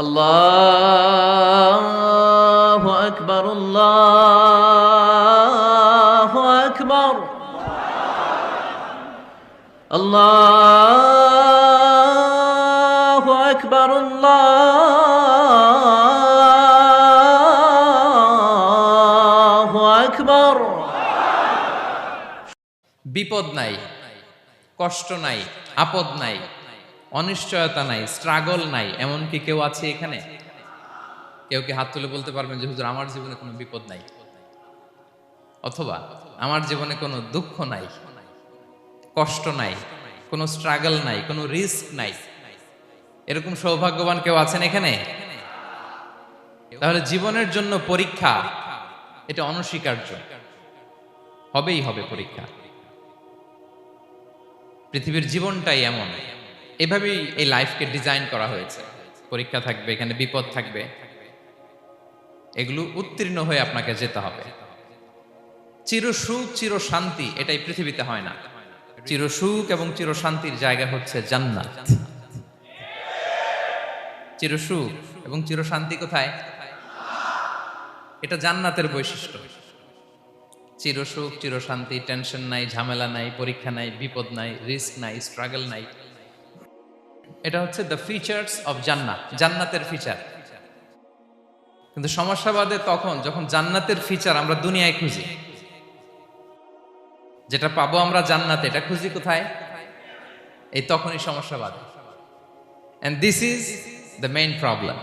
আল্লাহু আকবার, আল্লাহু আকবার, আল্লাহু আকবার, আল্লাহু আকবার। বিপদ নাই, কষ্ট নাই, আপদ নাই, অনিশ্চয়তা নাই, স্ট্রাগল নাই, এমন কি কেউ আছে এখানে? কেউ কি হাত তুলে বলতে পারবেন যে হুজুর আমার জীবনে কোনো বিপদ নাই, অথবা আমার জীবনে কোনো দুঃখ নাই, কষ্ট নাই, কোনো স্ট্রাগল নাই, কোনো রিস্ক নাই? এরকম সৌভাগ্যবান কেউ আছেন এখানে? তাহলে জীবনের জন্য পরীক্ষা, এটা অনস্বীকার্য, হবেই হবে পরীক্ষা। পৃথিবীর জীবনটাই এমন, এভাবেই এই লাইফকে ডিজাইন করা হয়েছে। পরীক্ষা থাকবে, এখানে বিপদ থাকবে, এগুলো উত্তীর্ণ হয়ে আপনাকে যেতে হবে। চির সুখ চির শান্তি এটাই পৃথিবীতে হয় না। চির সুখ এবং চির শান্তির জায়গা হচ্ছে জান্নাত। চির সুখ এবং চির শান্তি কোথায়? এটা জান্নাতের বৈশিষ্ট্য। চির সুখ চির শান্তি, টেনশন নাই, ঝামেলা নাই, পরীক্ষা নাই, বিপদ নাই, রিস্ক নাই, স্ট্রাগল নাই। এটা হচ্ছে দ্য ফিচার্স অফ জান্নাত, জান্নাতের ফিচার। কিন্তু সমস্যা বাদে তখন যখন জান্নাতের ফিচার আমরা দুনিয়ায় খুঁজি। যেটা পাবো আমরা জান্নাতে, এটা খুঁজি কোথায়? এই তখনই সমস্যা বাদে। And this is the main problem.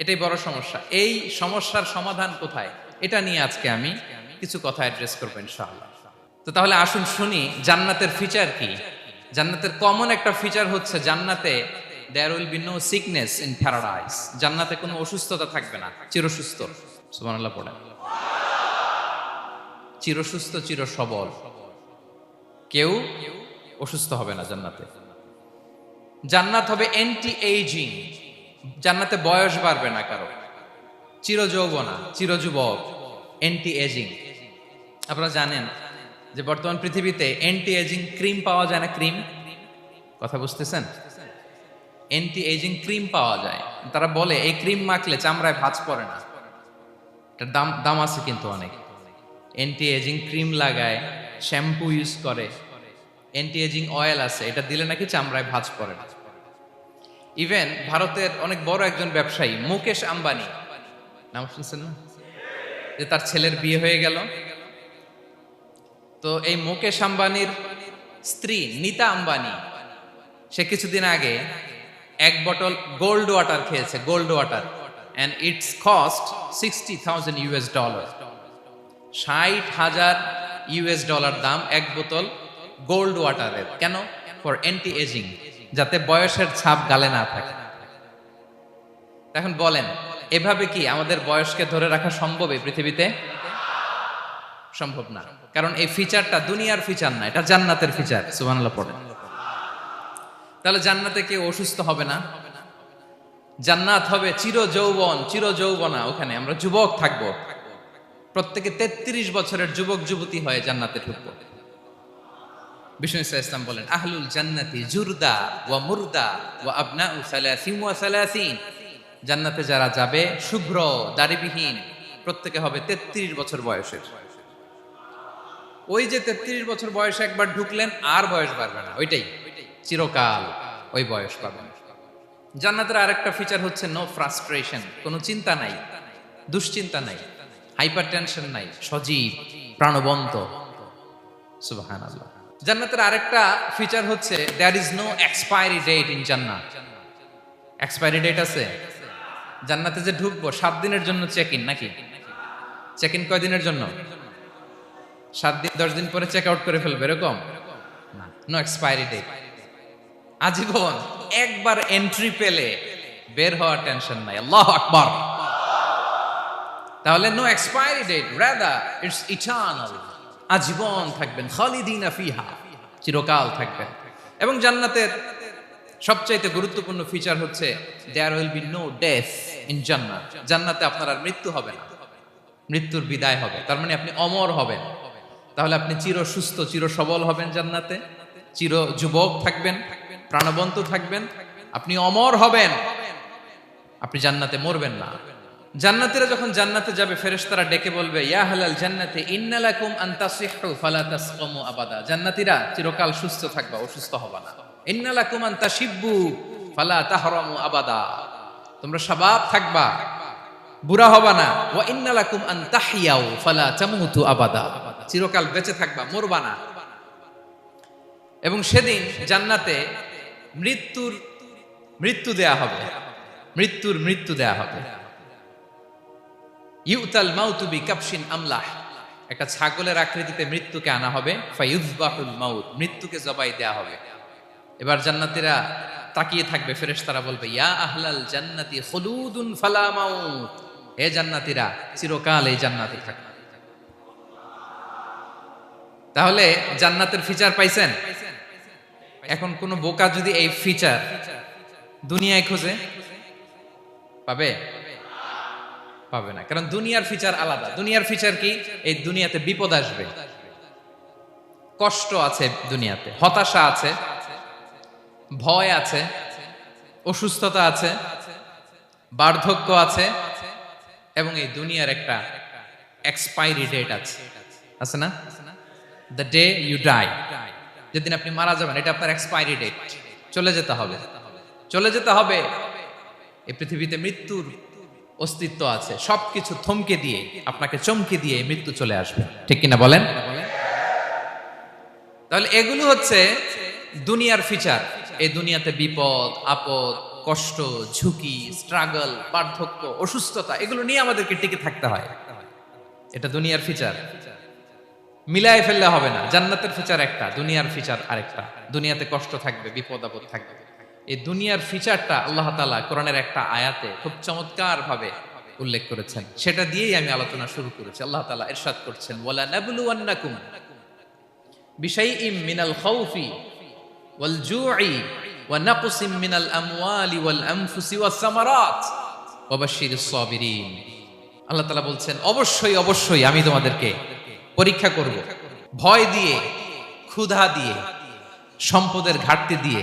এটাই বড় সমস্যা। এই সমস্যার সমাধান কোথায়, এটা নিয়ে আজকে আমি কিছু কথা অ্যাড্রেস করবো ইনশাআল্লাহ। তো তাহলে আসুন শুনি জান্নাতের ফিচার কি। জান্নাতের কমন একটা ফিচার হচ্ছে জান্নাতে there will be no sickness in paradise. জান্নাতে কোনো অসুস্থতা থাকবে না, চিরসুস্থ। সুবহানাল্লাহ পড়েন। চিরসুস্থ চির সবল, কেউ অসুস্থ হবে না জান্নাতে। জান্নাত হবে অ্যান্টি এইজিং, জান্নাতে বয়স বাড়বে না কারো, চির যৌবনা, চির যুবক, অ্যান্টি এজিং। আপনারা জানেন যে বর্তমান পৃথিবীতে অ্যান্টি এজিং ক্রিম পাওয়া যায় না? ক্রিম, কথা বুঝতেছেন? অ্যান্টি এজিং ক্রিম পাওয়া যায়। তারা বলে এই ক্রিম মাখলে চামড়ায় ভাঁজ পড়ে না। এটার দাম দাম আছে কিন্তু অনেক। অ্যান্টি এজিং ক্রিম লাগায়, শ্যাম্পু ইউজ করে, অ্যান্টি এজিং অয়েল আছে, এটা দিলে নাকি চামড়ায় ভাঁজ পড়ে না। ইভেন ভারতের অনেক বড় একজন ব্যবসায়ী মুকেশ আম্বানি, নাম শুনছেন না? যে তার ছেলের বিয়ে হয়ে গেল। তো এই মুকেশ আম্বানির স্ত্রী নীতা আম্বানি, সে কিছুদিন আগে এক বটল গোল্ড ওয়াটার খেয়েছে, gold water, and it's cost $60,000। $60,000 দাম এক বোতল গোল্ড ওয়াটারের। কেন? ফর অ্যান্টি এজিং, যাতে বয়সের ছাপ গালে না থাকে। এখন বলেন, এভাবে কি আমাদের বয়সকে ধরে রাখা সম্ভব এই পৃথিবীতে? সম্ভব না, কারণ এই ফিচারটা দুনিয়ার ফিচার না, এটা জান্নাতের ফিচার। সুবহানাল্লাহ পড়েন। তাহলে জান্নাতে কেউ অসুস্থ হবে না। জান্নাত হবে চির যৌবন, চির যৌবনা। ওখানে আমরা যুবক থাকবো, প্রত্যেকে 33 বছরের যুবক যুবতী হয়ে জান্নাতে ঢুকবো। বিষ্ণু ইসলাম বলেন, আহলুল জান্নাতি জুরদা ওয়া মুরদা ওয়া আবনাউ সালাসিন ওয়া সালাসিন। জান্নাতে যারা যাবে শুভ্র দাড়িবিহীন, প্রত্যেকে হবে 33 বছর বয়সের। ওই যে 33 বছর বয়সে একবার ঢুকলেন, আর বয়স বাড়বে না, ওইটাই চিরকাল ওই বয়স পাবেন। জান্নাতের আরেকটা ফিচার হচ্ছে নো ফ্রাস্ট্রেশন, কোনো চিন্তা নাই, দুশ্চিন্তা নাই, হাইপার টেনশন নাই, সজীব প্রাণবন্ত। সুবহানাল্লাহ। জান্নাতের আরেকটা ফিচার হচ্ছে there is no expiry date in জান্নাত। এক্সপায়ারি ডেট আছে? জান্নাতে যে ঢুকবো 7 দিনের জন্য চেক ইন, নাকি? চেক ইন কয় দিনের জন্য? 7 দিন, 10 দিন পরে চেক আউট করে ফেলবে, এরকম না। নো এক্সপায়ারি ডেট, আজীবন। একবার এন্ট্রি পেলে বের হওয়ার টেনশন নাই। আল্লাহু আকবার। তাহলে no expiry date, rather it's eternal, আজীবন থাকবেন, খালিদিনা ফিহা, চিরকাল থাকবেন। এবং জান্নাতের সবচাইতে গুরুত্বপূর্ণ ফিচার হচ্ছে there will be no death in জান্নাত। জান্নাতে আপনার আর মৃত্যু হবে না, মৃত্যুর বিদায় হবে। তার মানে আপনি অমর হবেন। তাহলে আপনি চির সুস্থ চির সবল হবেন জান্নাতে, চির যুবক থাকবেন, প্রাণবন্ত থাকবেন, আপনি অমর হবেন। আপনি জান্নাতে মরবেন না। জান্নাতীরা যখন জান্নাতে যাবে ফেরেশতারা ডেকে বলবে, ইয়া আহলাল জান্নাতি ইন্না লাকুম আন তাসিহু ফালা তাসকামু আবাদা। জান্নাতীরা চিরকাল সুস্থ থাকবা, অসুস্থ হবা না। ইন্না লাকুম আন তাশিব্বু ফালা তাহরামু আবাদা। তোমরা শাবাব থাকবা, বুড়া হবা না। ওয়া ইন্না লাকুম আন তাহইয়াউ ফালা তামুতু আবাদা। চিরকাল বেঁচে থাকবা, মরবা না। এবং সেদিন জান্নাতে মৃত্যু দেয়া হবে, মৃত্যু দেয়া হবে। ইউতাল মাউতু বিকাবশিন আমলাহ, একটা ছাগলের আকৃতিতে মৃত্যুকে আনা হবে। ফায়ুযবাহুল মাউত, মৃত্যুকে জবাই দেয়া হবে। এবার জান্নাতীরা তাকিয়ে থাকবে, ফেরেশতারা বলবে, ইয়া আহলাল জান্নাতি খুলুদুন ফালা মাউত। হে জান্নাতীরা, চিরকাল এই জান্নাতে থাকবে। তাহলে জান্নাতের ফিচার পাইছেন? এখন কোন বোকা যদি এই ফিচার দুনিয়ায় খোঁজে, পাবে? পাবে না, কারণ দুনিয়ার ফিচার আলাদা। দুনিয়ার ফিচার কি? এই দুনিয়াতে বিপদ আসবে, কষ্ট আছে, দুনিয়াতে হতাশা আছে, ভয় আছে, অসুস্থতা আছে, বার্ধক্য আছে, এবং এই দুনিয়ার একটা এক্সপায়ারি ডেট আছে না? দ্য ডে ইউ ডাই, যেদিন আপনি মারা যাবেন, এটা আপনার এক্সপায়ারি ডেট। চলে যেতে হবে, চলে যেতে হবে। এই পৃথিবীতে মৃত্যুর অস্তিত্ব আছে। সবকিছু থমকে দিয়ে, আপনাকে চমকে দিয়ে মৃত্যু চলে আসবে, ঠিক কিনা বলেন? তাহলে এগুলো হচ্ছে দুনিয়ার ফিচার। এই দুনিয়াতে বিপদ আপদ, কষ্ট, ঝুঁকি, স্ট্রাগল, বার্ধক্য, অসুস্থতা, এগুলো নিয়ে আমাদেরকে টিকে থাকতে হয়। এটা দুনিয়ার ফিচার, মিলায় ফেললে হবে না। জান্নাতের ফিচার একটা, দুনিয়ার ফিচার আরেকটা। দুনিয়াতে কষ্ট থাকবে, বিপদ আপদ থাকবে। এই দুনিয়ার ফিচারটা আল্লাহ তাআলা কোরআনের একটা আয়াতে খুব চমৎকার ভাবে উল্লেখ করেছেন। সেটা দিয়েই আমি আলোচনা শুরু করেছি। আল্লাহ তাআলা ইরশাদ করছেন, ওয়ালা নাবলুওয়ান্নাকুম বিশাইইম মিনাল খাউফি ওয়াল জুই ওয়া নাকসিম মিনাল আমওয়ালি ওয়াল আনফুসি ওয়াস সামারাত ওয়া বাশশিরিস সাবিরিন। আল্লাহ তাআলা বলছেন, অবশ্যই অবশ্যই আমি তোমাদেরকে পরীক্ষা করব, ভয় দিয়ে, ক্ষুধা দিয়ে, সম্পদের ঘাটতি দিয়ে,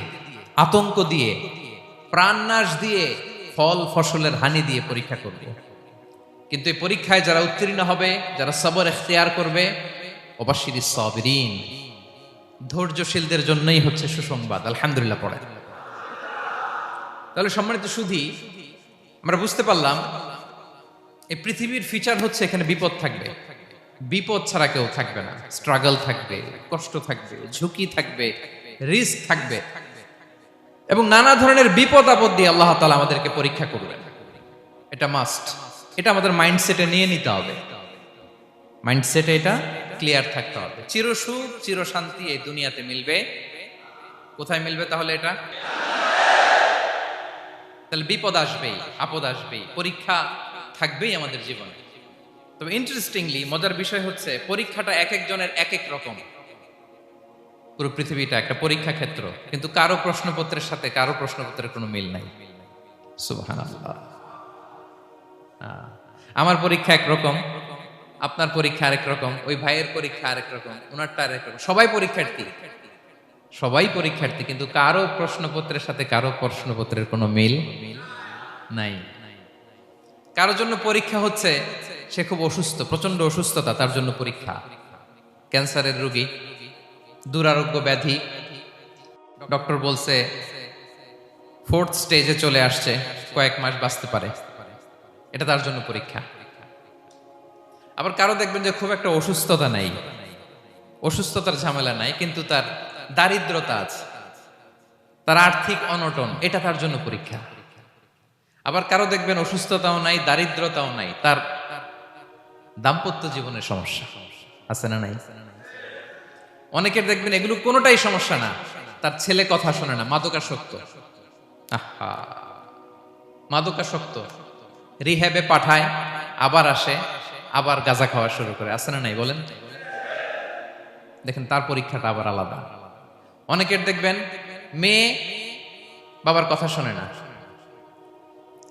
আতঙ্ক দিয়ে, প্রাণনাশ দিয়ে, ফল ফসলের হানি দিয়ে পরীক্ষা করব। কিন্তু এই পরীক্ষায় যারা উত্তীর্ণ হবে, যারা সবর ইখতিয়ার করবে, ওয়াবাশশিরিস সাবিরিন, ধৈর্যশীলদের জন্যই হচ্ছে সুসংবাদ। আলহামদুলিল্লাহ পড়ে। তাহলে সম্মানিত সুধী, আমরা বুঝতে পারলাম এই পৃথিবীর ফিচার হচ্ছে এখানে বিপদ থাকবে, বিপদ ছাড়া কেউ থাকবে না। স্ট্রাগল থাকবে, কষ্ট থাকবে, ঝুঁকি থাকবে, রিস্ক থাকবে, এবং নানা ধরনের বিপদ আপদ দিয়ে আল্লাহ তাআলা আমাদেরকে পরীক্ষা করবেন। এটা মাস্ট, এটা আমাদের মাইন্ডসেটে নিয়ে নিতে হবে। মাইন্ডসেটে এটা ক্লিয়ার থাকতে হবে। চিরসুখ চিরশান্তি এই দুনিয়াতে মিলবে। কোথায় মিলবে তাহলে এটা? তাহলে বিপদ আসবেই, আপদ আসবেই, পরীক্ষা থাকবেই আমাদের জীবনে। তবে ইন্টারেস্টিংলি মজার বিষয় হচ্ছে, পরীক্ষাটা এক একজনের এক এক রকম। পুরো পৃথিবীটা একটা পরীক্ষা ক্ষেত্র, কিন্তু কারো প্রশ্নপত্রের সাথে কারো প্রশ্নপত্রের কোনো মিল নাই। সুবহানাল্লাহ। আমার পরীক্ষা একরকম, আপনার পরীক্ষা আরেক রকম, ওই ভাইয়ের পরীক্ষা আরেক রকম, ওনারটা আরেক রকম। সবাই পরীক্ষার্থী, সবাই পরীক্ষার্থী, কিন্তু কারো প্রশ্নপত্রের সাথে কারো প্রশ্নপত্রের কোনো মিল নাই। কারোর জন্য পরীক্ষা হচ্ছে সে খুব অসুস্থ, প্রচন্ড অসুস্থতা, তার জন্য পরীক্ষা। ক্যান্সারের রোগী, দুরারোগ্য ব্যাধি, ডক্টর বলছে 4th স্টেজে চলে আসছে, কয়েক মাস বাঁচতে পারে, এটা তার জন্য পরীক্ষা। আবার কারো দেখবেন যে খুব একটা অসুস্থতা নাই, অসুস্থতার ঝামেলা নাই, কিন্তু তার দারিদ্রতা আছে, তার আর্থিক অনটন, এটা তার জন্য পরীক্ষা। আবার কারো দেখবেন অসুস্থতাও নাই, দারিদ্রতাও নাই, তার দাম্পত্য জীবনের সমস্যা আছে না নাই? অনেকের দেখবেন এগুলো কোনোটাই সমস্যা না, তার ছেলে কথা শোনে না, মাদকাসক্ত। আহা, মাদকাসক্ত, রিহ্যাবে পাঠায়, আবার আসে, আবার গাঁজা খাওয়া শুরু করে, আছে না নাই বলেন? দেখেন তার পরীক্ষাটা আবার আলাদা। অনেকের দেখবেন মেয়ে বাবার কথা শোনে না।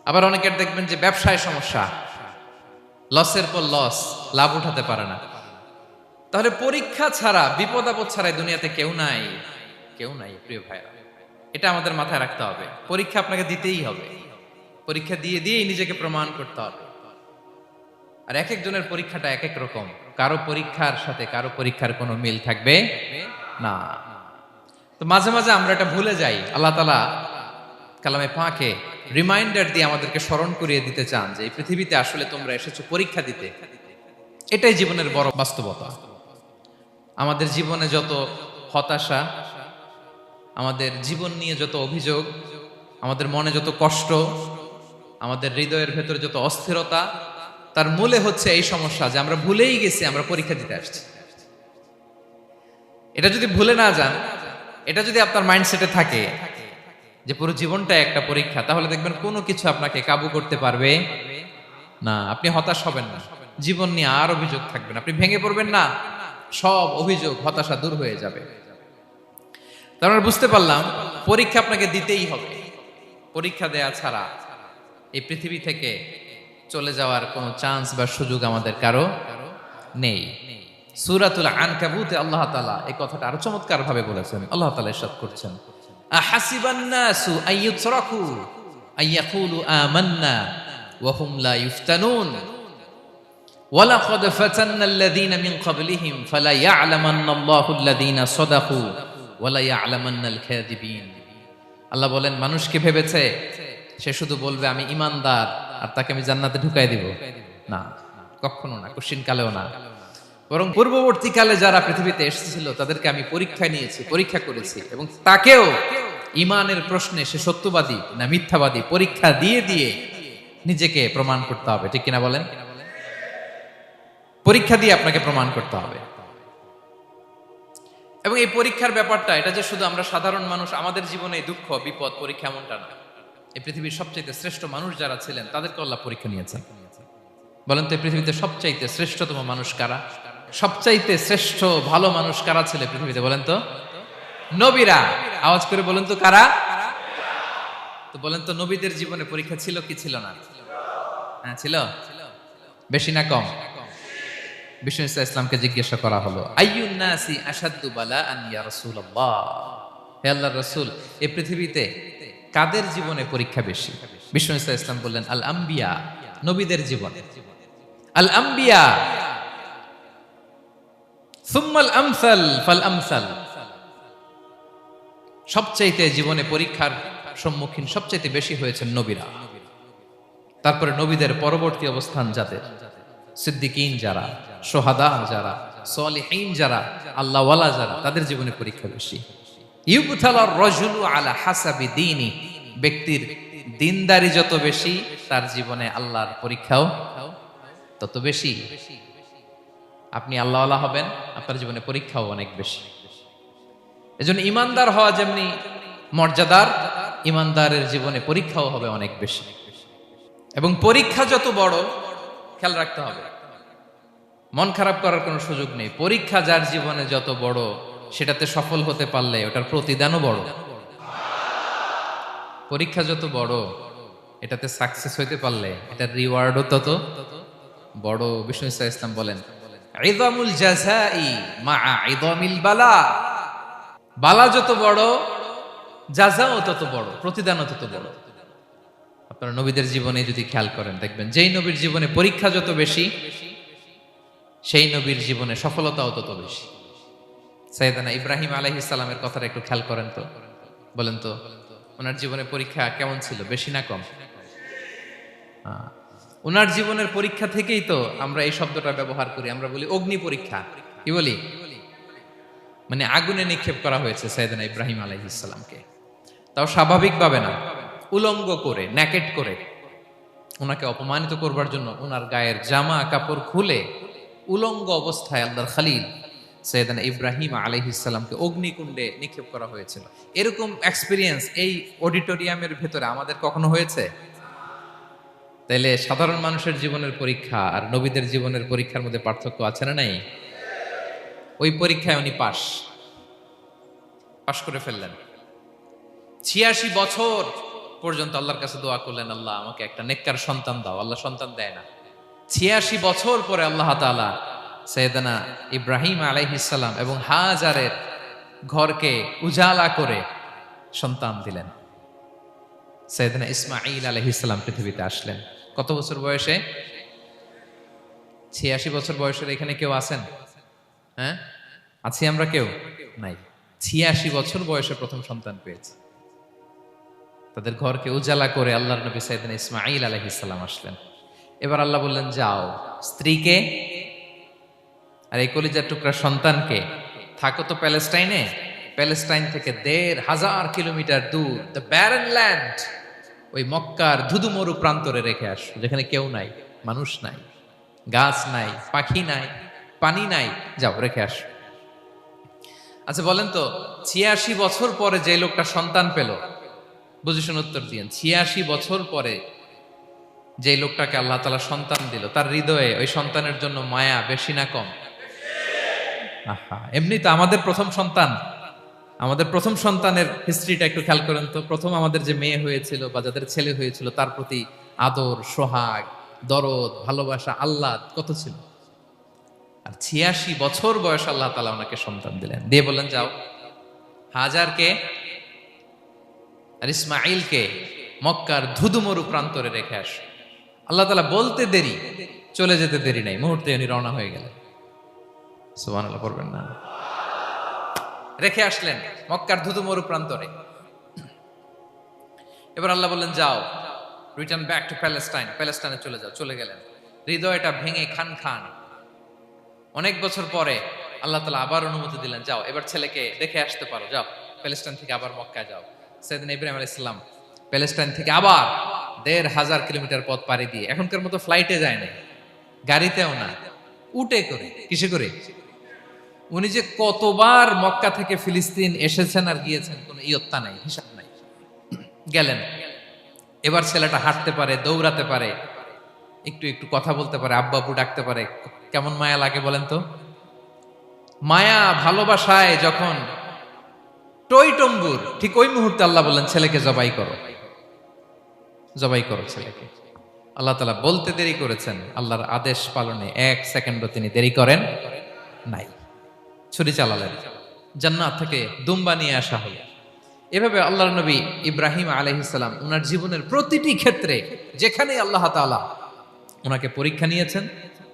আবার অনেকের দেখবেন যে ব্যবসায় সমস্যা, লসের পর লস, লাভ উঠাতে পারে না। তাহলে পরীক্ষা ছাড়া, বিপদ আপদ ছাড়া দুনিয়াতে কেউ নাই, কেউ নাই প্রিয় ভাইরা। এটা আমাদের মাথায় রাখতে হবে। পরীক্ষা আপনাকে দিতেই হবে, পরীক্ষা দিয়ে দিয়েই নিজেকে প্রমাণ করতে হবে। আর এক একজনের পরীক্ষাটা এক এক রকম, কারো পরীক্ষার সাথে কারো পরীক্ষার কোনো মিল থাকবে না। তো মাঝে মাঝে আমরা এটা ভুলে যাই। আল্লাহ তাআলা কালামে পাকে রিমাইন্ডার দিয়ে আমাদেরকে স্মরণ করিয়ে দিতে চান যে এই পৃথিবীতে আসলে তোমরা এসেছো পরীক্ষা দিতে। এটাই জীবনের বড় বাস্তবতা। আমাদের জীবনে যত হতাশা, আমাদের জীবন নিয়ে যত অভিযোগ, আমাদের মনে যত কষ্ট, আমাদের হৃদয়ের ভেতরে যত অস্থিরতা, তার মূলে হচ্ছে এই সমস্যা যে আমরা ভুলেই গেছি আমরা পরীক্ষা দিতে আসছি। এটা যদি ভুলে না যান, এটা যদি আপনার মাইন্ডসেটে থাকে যে পুরো জীবনটা একটা পরীক্ষা, তাহলে দেখবেন কোনো কিছু আপনাকে কাবু করতে পারবে না। আপনি হতাশ হবেন না, জীবন নিয়ে আর অভিযোগ থাকবে না, আপনি ভেঙে পড়বেন না, সব অভিযোগ হতাশা দূর হয়ে যাবে। তার মানে বুঝতে পারলাম পরীক্ষা আপনাকে দিতেই হবে। পরীক্ষা দেয়া ছাড়া এই পৃথিবী থেকে চলে যাওয়ার কোনো চান্স বা সুযোগ আমাদের কারো নেই। সূরাতুল আনকাবুতে আল্লাহ তাআলা এই কথাটা আরো চমৎকার ভাবে বলেছেন। আল্লাহ তাআলা ইরশাদ করছেন, আহাসিবান নাসু আইয়ুতরাকু আইয়াকুলু আমান্না ওয়া হুম লা ইফতানুন ওয়ালাকাদ ফাতান্নাল্লাযীনা মিন ক্বাবলিহিম ফালা ইয়া'লামান্নাল্লাহু আল্লাযীনা সাদাকু ওয়ালা ইয়া'লামান্নাল কাযিবিন। আল্লাহ বলেন, মানুষকে ভেবেছে সে শুধু বলবে আমি ঈমানদার আর তাকে আমি জান্নাতে ঢুকাই দিব? না, কখনো না, কোশ্চিন কালেও না। বরং পূর্ববর্তীকালে যারা পৃথিবীতে এসেছিল তাদেরকে আমি পরীক্ষায় নিয়েছি, পরীক্ষা করেছি, এবং তাকেও ঈমানের প্রশ্নে সে সত্যবাদী না মিথ্যাবাদী পরীক্ষা দিয়ে দিয়ে নিজেকে প্রমাণ করতে হবে। ঠিক কিনা বলেন? পরীক্ষা দিয়ে আপনাকে প্রমাণ করতে হবে। এবং এই পরীক্ষার ব্যাপারটা, এটা যে শুধু আমরা সাধারণ মানুষ আমাদের জীবনে দুঃখ বিপদ পরীক্ষা এমনটা না। এই পৃথিবীর সবচাইতে শ্রেষ্ঠ মানুষ যারা ছিলেন তাদেরকে আল্লাহ পরীক্ষা নিয়েছেন। বলেন তো এই পৃথিবীতে সবচাইতে শ্রেষ্ঠতম মানুষ কারা? সবচাইতে শ্রেষ্ঠ ভালো মানুষ কারা ছিল পৃথিবীতে? বলেন তো নবীরা। আওয়াজ করে বলেন তো কারা? তো বলেন তো নবীদের জীবনে পরীক্ষা ছিল কি ছিল না? হ্যাঁ ছিল। বেশি না কম? বিষ্ণু ইসলামকে জিজ্ঞাসা করা হলো, আইয়ুন নাসি আশাদ্দু বালাআন ইয়া রাসূলুল্লাহ, হে আল্লাহর রাসূল, এই পৃথিবীতে কাদের জীবনে পরীক্ষা বেশি? বিষ্ণু ইসলাম বললেন, আল আম্বিয়া, নবীদের জীবন। আল আম্বিয়া সুম্মাল আমসাল ফাল আমসাল, সবচাইতে জীবনে পরীক্ষার সম্মুখীন সবচাইতে বেশি হয়েছেন নবীরা। তারপরে নবীদের পরবর্তী অবস্থান যাদের, সিদ্দিকিন যারা, সোহাদা যারা, সালিহিন যারা, আল্লাহওয়ালা যারা, তাদের জীবনে পরীক্ষা বেশি। ইউবতালার রাজুলু আলা হাসাবি দীনি, ব্যক্তির দিনদারি যত বেশি তার জীবনে আল্লাহর পরীক্ষাও তত বেশি। আপনি আল্লাহওয়ালা হবেন, আপনার জীবনে পরীক্ষাও অনেক বেশি। এজন্য ইমানদার হওয়া যেমনি মর্যাদার, ইমানদারের জীবনে পরীক্ষাও হবে অনেক বেশি। এবং পরীক্ষা যত বড়, খেয়াল রাখতে হবে, মন খারাপ করার কোনো সুযোগ নেই। পরীক্ষা যার জীবনে যত বড়, সেটাতে সফল হতে পারলে ওটার প্রতিদানও বড়। পরীক্ষা যত বড়, এটাতে সাকসেস হইতে পারলে এটার রিওয়ার্ডও তত বড়। বিষ্ণু ইসলাম বলেন, ইযামুল জাযাই মাআ ইযামিল বালা, বালা যত বড় জাযাও তত বড়, প্রতিদানও তত বড়। আপনারা নবীদের জীবনে যদি খেয়াল করেন, দেখবেন যেই নবীর জীবনে পরীক্ষা যত বেশি, সেই নবীর জীবনে সফলতাও তত বেশি। সাইয়েদানা ইব্রাহিম আলাইহিস সালামের কথাটা একটু খেয়াল করেন তো, বলেন তো ওনার জীবনে পরীক্ষা কেমন ছিল? বেশি না কম? ওনার জীবনের পরীক্ষা থেকেই তো আমরা এই শব্দটা ব্যবহার করি। আমরা বলি অগ্নি পরীক্ষা। কি বলি? মানে আগুনে নিক্ষেপ করা হয়েছে সাইয়েদানা ইব্রাহিম আলাইহিস সালামকে। তাও স্বাভাবিকভাবে না, উলঙ্গ করে, ন্যাকেট করে ওনাকে অপমানিত করবার জন্য ওনার গায়ের জামা কাপড় খুলে উলঙ্গ অবস্থায় আল্লাহর খলিল সাইয়েদানা ইব্রাহিম আলাইহিস সালামকে অগ্নিকুণ্ডে নিক্ষেপ করা হয়েছিল। এরকম এক্সপেরিয়েন্স এই অডিটোরিয়ামের ভেতরে আমাদের কখনো হয়েছে? তাইলে সাধারণ মানুষের জীবনের পরীক্ষা আর নবীদের জীবনের পরীক্ষার মধ্যে পার্থক্য আছে না নাই? ওই পরীক্ষায় উনি পাশ করে ফেললেন। ৮৬ বছর পর্যন্ত আল্লাহর কাছে দোয়া করলেন, আল্লাহ আমাকে একটা নেককার সন্তান দাও। আল্লাহ সন্তান দেয় না। ৮৬ বছর পরে আল্লাহ তাআলা সাইয়েদানা ইব্রাহিম আলাইহিস সালাম এবং হাজারের ঘরকে উজালা করে সন্তান দিলেন। সাইয়েদনা ইসমাঈল আলাইহিস সালাম পৃথিবীতে আসলেন। কত বছর বয়সে? 86 বছর বয়সের এখানে কেউ আছেন? হ্যাঁ, আছি আমরা কেউ? নাই। 86 বছর বয়সে প্রথম সন্তান পেয়েছে। তাদের ঘরকে উজালা করে আল্লাহর নবী সাইয়েদনা ইসমাঈল আলাইহিস সালাম আসলেন। এবার আল্লাহ বললেন, যাও স্ত্রীকে আর এই কলিজার টুকরা সন্তানকে, থাকো তো প্যালেস্টাইনে, প্যালেস্টাইন থেকে ১,৫০০ কিলোমিটার দূর দ্য ব্যারেন ল্যান্ড, ওই মক্কার ধুধুমরু প্রান্তরে রেখে আস, যেখানে কেউ নাই, মানুষ নাই, গাছ নাই, পাখি নাই, পানি নাই, যাও রেখে আস। আচ্ছা বলেন তো, ৮৬ বছর পরে যে লোকটা সন্তান পেল, বুঝে শুনে উত্তর দিয়েন, ৮৬ বছর পরে যে লোকটাকে আল্লাহ তাআলা সন্তান দিল, তার হৃদয়ে ওই সন্তানের জন্য মায়া বেশি না কম? আহা, এমনি তো আমাদের প্রথম সন্তানের হিস্ট্রিটা একটু খেয়াল করেন তো। প্রথম আমাদের যে মেয়ে হয়েছিল বা যাদের ছেলে হয়েছিল, তার প্রতি আদর, সোহাগ, দরদ, ভালোবাসা, আহ্লাদ কত ছিল। আর ৮৬ বছর বয়স আল্লাহ তাআলা ওনাকে সন্তান দিলেন, দিয়ে বললেন, যাও হাজারকে আর ইসমাঈলকে মক্কার ধুধুমরু প্রান্তরে রেখে আস। আল্লাহ তাআলা বলতে দেরি, চলে যেতে দেরি নাই, মুহূর্তে উনি রওনা হয়ে গেলেন। সুবহানাল্লাহ পড়বেন না? রেখে আসলেন মক্কার ধুধুমরু প্রান্তরে। এবার আল্লাহ বললেন, যাও রিটার্ন ব্যাক টু প্যালেস্টাইন, প্যালেস্টাইনে চলে যাও। চলে গেলেন, হৃদয়টা ভেঙে খান খান। অনেক বছর পরে আল্লাহ তাআলা আবার অনুমতি দিলেন, যাও এবার ছেলেকে দেখে আসতে পারো, যাও প্যালেস্টাইন থেকে আবার মক্কায় যাও। সাইয়েদনা ইব্রাহিম আলাইহিস সালাম প্যালেস্টাইন থেকে আবার ১,৫০০ কিলোমিটার পথ পাড়ি দিয়ে, এখনকার মতো ফ্লাইটে যায় না, গাড়িতেও না, উটে করে। কিসে করে? উনি যে কতবার মক্কা থেকে ফিলিস্তিন এসেছেন আর গিয়েছেন, কোনো ইয়ত্তা নাই, হিসাব নাই। গেলেন, এবার ছেলেটা হাঁটতে পারে, দৌড়াতে পারে, একটু একটু কথা বলতে পারে, আব্বা আব্বু ডাকতে পারে। কেমন মায়া লাগে বলেন তো? মায়া ভালোবাসায় যখন টইটম্বুর, ঠিক ওই মুহূর্তে আল্লাহ বললেন, ছেলেকে জবাই করো, জবাই করো ছেলেকে। আল্লাহ তাআলা বলতে দেরি করেছেন, আল্লাহর আদেশ পালনে ১ সেকেন্ডও তিনি দেরি করেন নাই। ছুরি চালালেন, জান্নাত থেকে দুম্বা নিয়ে আসা হলো। এভাবে আল্লাহর নবী ইব্রাহিম আলাইহিস সালাম ওনার জীবনের প্রতিটি ক্ষেত্রে যেখানে আল্লাহ তাআলা ওনাকে পরীক্ষা নিয়েছেন,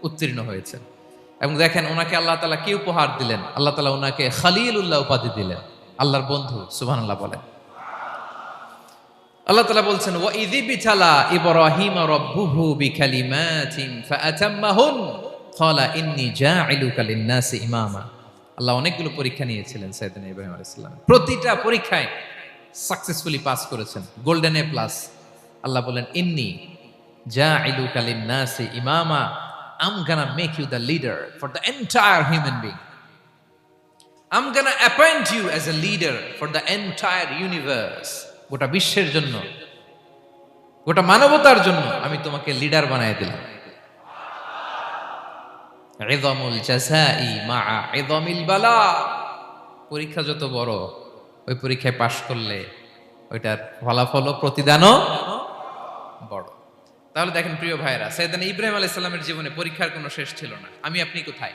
উত্তীর্ণ হয়েছেন। এবং দেখেন ওনাকে আল্লাহ তাআলা কি উপহার দিলেন, আল্লাহ তাআলা ওনাকে খলিলুল্লাহ উপাধি দিলেন, আল্লাহর বন্ধু। সুবহানাল্লাহ বলেন। আল্লাহ তাআলা বলছেন, ওয়া ইযিবতালা ইব্রাহিম রাব্বুহু বিকালিমাতিন ফাআতাম্মাহুন ক্বালা ইন্নী জাঈলুকা লিন-নাসি ইমামা। আল্লাহ অনেকগুলো পরীক্ষা নিয়েছিলেন সাইয়েদনা ইব্রাহিম আলাইহিস সালাম, প্রতিটা পরীক্ষায় সাকসেসফুলি পাস করেছেন, গোল্ডেন এ প্লাস। আল্লাহ বলেন, ইন্নী জাঈলুকা লিন-নাসি ইমামা, I'm gonna make you the leader for the entire human being. I'm gonna appoint you as a leader for the entire universe. গোটা বিশ্বের জন্য, গোটা মানবতার জন্য আমি তোমাকে লিডার বানায় দিলাম। ইযামুল জাযাই মা'a ইযামিল বালা। পরীক্ষা যত বড়, ওই পরীক্ষায় পাশ করলে ওইটার ফলাফল ও প্রতিদানও বড়। তাহলে দেখেন প্রিয় ভাইরা, সাইয়েদনা ইব্রাহিম আলাইহিস সালামের জীবনে পরীক্ষার কোনো শেষ ছিল না। আমি আপনি কোথায়?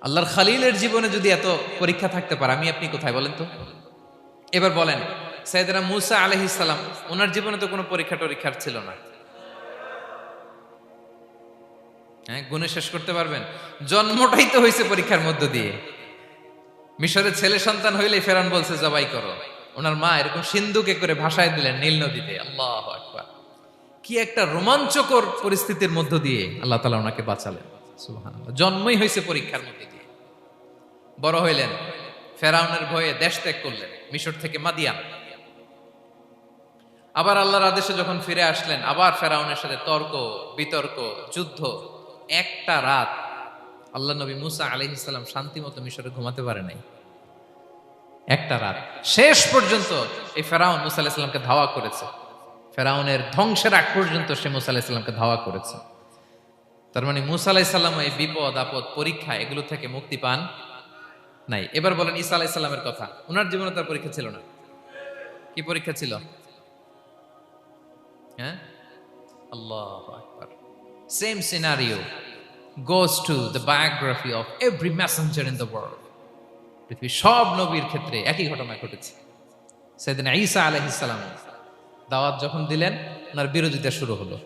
আল্লাহর খলিলের জীবনে যদি এত পরীক্ষা থাকতে পারে, আমি আপনি কোথায় বলেন তো? এবার বলেন, সাইয়েদনা মূসা আলাইহিস সালাম, ওনার জীবনে তো কোনো পরীক্ষার ছিল না। হ্যাঁ, গুণে শেষ করতে পারবেন? জন্মটাই তো হয়েছে পরীক্ষার মধ্য দিয়ে। মিশরের ছেলে সন্তান হইলেই ফেরাউন বলছে জবাই করো। ওনার মা এরকম সিন্ধুকে করে ভাসায় দিলেন নীল নদীতে। আল্লাহু আকবার! কি একটা রোমাঞ্চকর পরিস্থিতির মধ্য দিয়ে আল্লাহ তাআলা ওনাকে বাঁচালেন। সুবহানাল্লাহ। জন্মই হয়েছে পরীক্ষার মধ্যে দিয়ে। বড় হইলেন, ফেরাউনের ভয়ে দেশ ত্যাগ করলেন, মিশর থেকে মাদিয়ান। আবার আল্লাহর আদেশে যখন ফিরে আসলেন, আবার ফেরাউনের সাথে তর্ক বিতর্ক, যুদ্ধ। একটা রাত আল্লাহ নবী মুসা আলাইহিস সালাম শান্তি মতো মিশরে ঘুমাতে পারে নাই। একটা রাত শেষ পর্যন্ত এই ফেরাউন মুসা আলাইহিস সালামকে ধাওয়া করেছে। ফেরাউনের ধ্বংসের আগ পর্যন্ত সে মুসা আলাইহিস সালামকে ধাওয়া করেছে। তার মানে মুসা আলাইহিস সালাম এই বিপদ আপদ পরীক্ষা এগুলো থেকে মুক্তি পান নাই। এবার বলেন ঈসা আলাইহিস সালামের কথা, ওনার জীবনে তার পরীক্ষা ছিল না? কি পরীক্ষা ছিল? হ্যাঁ, আল্লাহু আকবার। Same scenario goes to the biography of every messenger in the world. পৃথিবীর সব নবীর ক্ষেত্রে একই ঘটনা ঘটেছে। সাইয়েদনা ঈসা আলাইহিস সালাম, দাওয়াত যখন দিলেন ওনার বিরোধিতা শুরু হলো,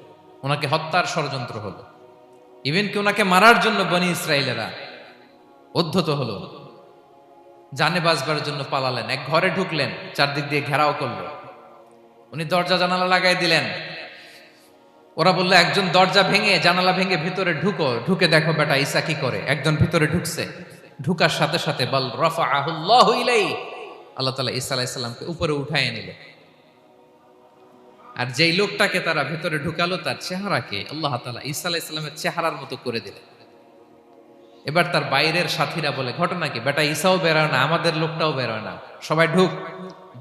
ওনাকে হত্যার ষড়যন্ত্র হলো, ইভেন কি ওনাকে মারার জন্য বনি ইসরায়েলেরা উদ্ধত হলো, জানে বাঁচবার জন্য পালালেন, এক ঘরে ঢুকলেন, চারদিক দিয়ে ঘেরাও করলো, উনি দরজা জানালা লাগাই দিলেন। ওরা বললো একজন দরজা ভেঙে জানালা ভেঙে ভিতরে ঢুকে দেখো বেটা ঈসা কি করে। একজন ভিতরে ঢুকছে, ঢুকার সাথে সাথে বল রাফাআহুল্লাহু ইলাইহি, আল্লাহ তাআলা ঈসা আলাইহিস সালামকে উপরে উঠায় নিল। আর যেই লোকটাকে তারা ভেতরে ঢুকালো তার চেহারাকে আল্লাহ তাআলা ঈসা আলাইহিস সালামের চেহারার মতো করে দিলেন। এবার তার বাইরের সাথীরা বলে ঘটনা কি, বেটা ঈসাও বেরোয় না, আমাদের লোকটাও বেরোয় না, সবাই ঢুক।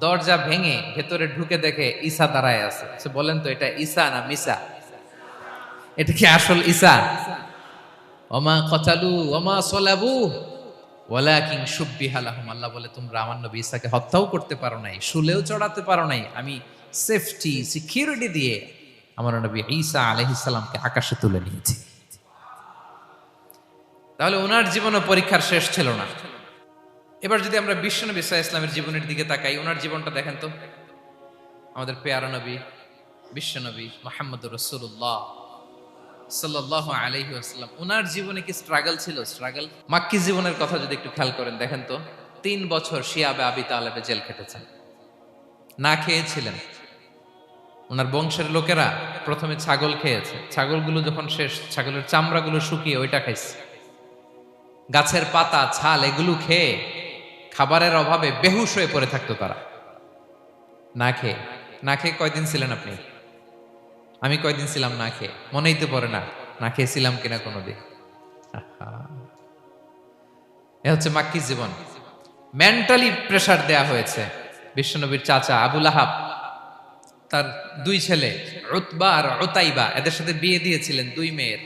দরজা ভেঙে ভেতরে ঢুকে দেখে ঈসা দাঁড়ায় আছে। সে বলেন তো এটা ঈসা না মিসা? এটা কি আসল ঈসা? ওমা কতালু ওমা সলাবু ওয়ালাকিন শুব্বিহা লাহুম। আল্লাহ বলে তোমরা আমার নবী ঈসাকে হত্যাও করতে পারো নাই, শুলেও চড়াতে পারো নাই, আমি সেফটি সিকিউরিটি দিয়ে আমার নবী ঈসা আলাইহিস সালামকে আকাশে তুলে নিয়েছি। তাহলে ওনার জীবনও পরীক্ষার শেষ ছিল না। এবার যদি আমরা বিশ্বনবী সাল্লাল্লাহু আলাইহি ওয়াসাল্লামের জীবনের দিকে তাকাই, ওনার জীবনটা দেখেন তো। আমাদের পেয়ারা নবী বিশ্বনবী মুহাম্মদুর রাসূলুল্লাহ সাল্লাল্লাহু আলাইহি ওয়াসাল্লাম, ওনার জীবনে কি স্ট্রাগল ছিল? স্ট্রাগল। মাক্কি জীবনের কথা যদি একটু খেয়াল করেন দেখেন তো, 3 বছর শিয়াবে আবি তালেবে জেল খেটেছেন, না খেয়েছিলেন। ওনার বংশের লোকেরা প্রথমে ছাগল খেয়েছে, ছাগলগুলো যখন শেষ, ছাগলের চামড়াগুলো শুকিয়ে ওইটা খাইছে। গাছের পাতা ছাল এগুলো খেয়ে খাবারের অভাবে বেহুশ হয়ে পড়ে থাকতো তারা। না খেয়ে কয়দিন ছিলেন আপনি? আমি কয়দিন ছিলাম না খেয়ে? মনেই তো পড়ে না, না খেয়েছিলাম কিনা কোনোদিন। এ হচ্ছে মাক্কি জীবন। মেন্টালি প্রেসার দেয়া হয়েছে। বিশ্বনবীর চাচা আবুল আহাব তার 2 ছেলে উতবা আর উতাইবা, এদের সাথে বিয়ে দিয়েছিলেন 2 মেয়ের।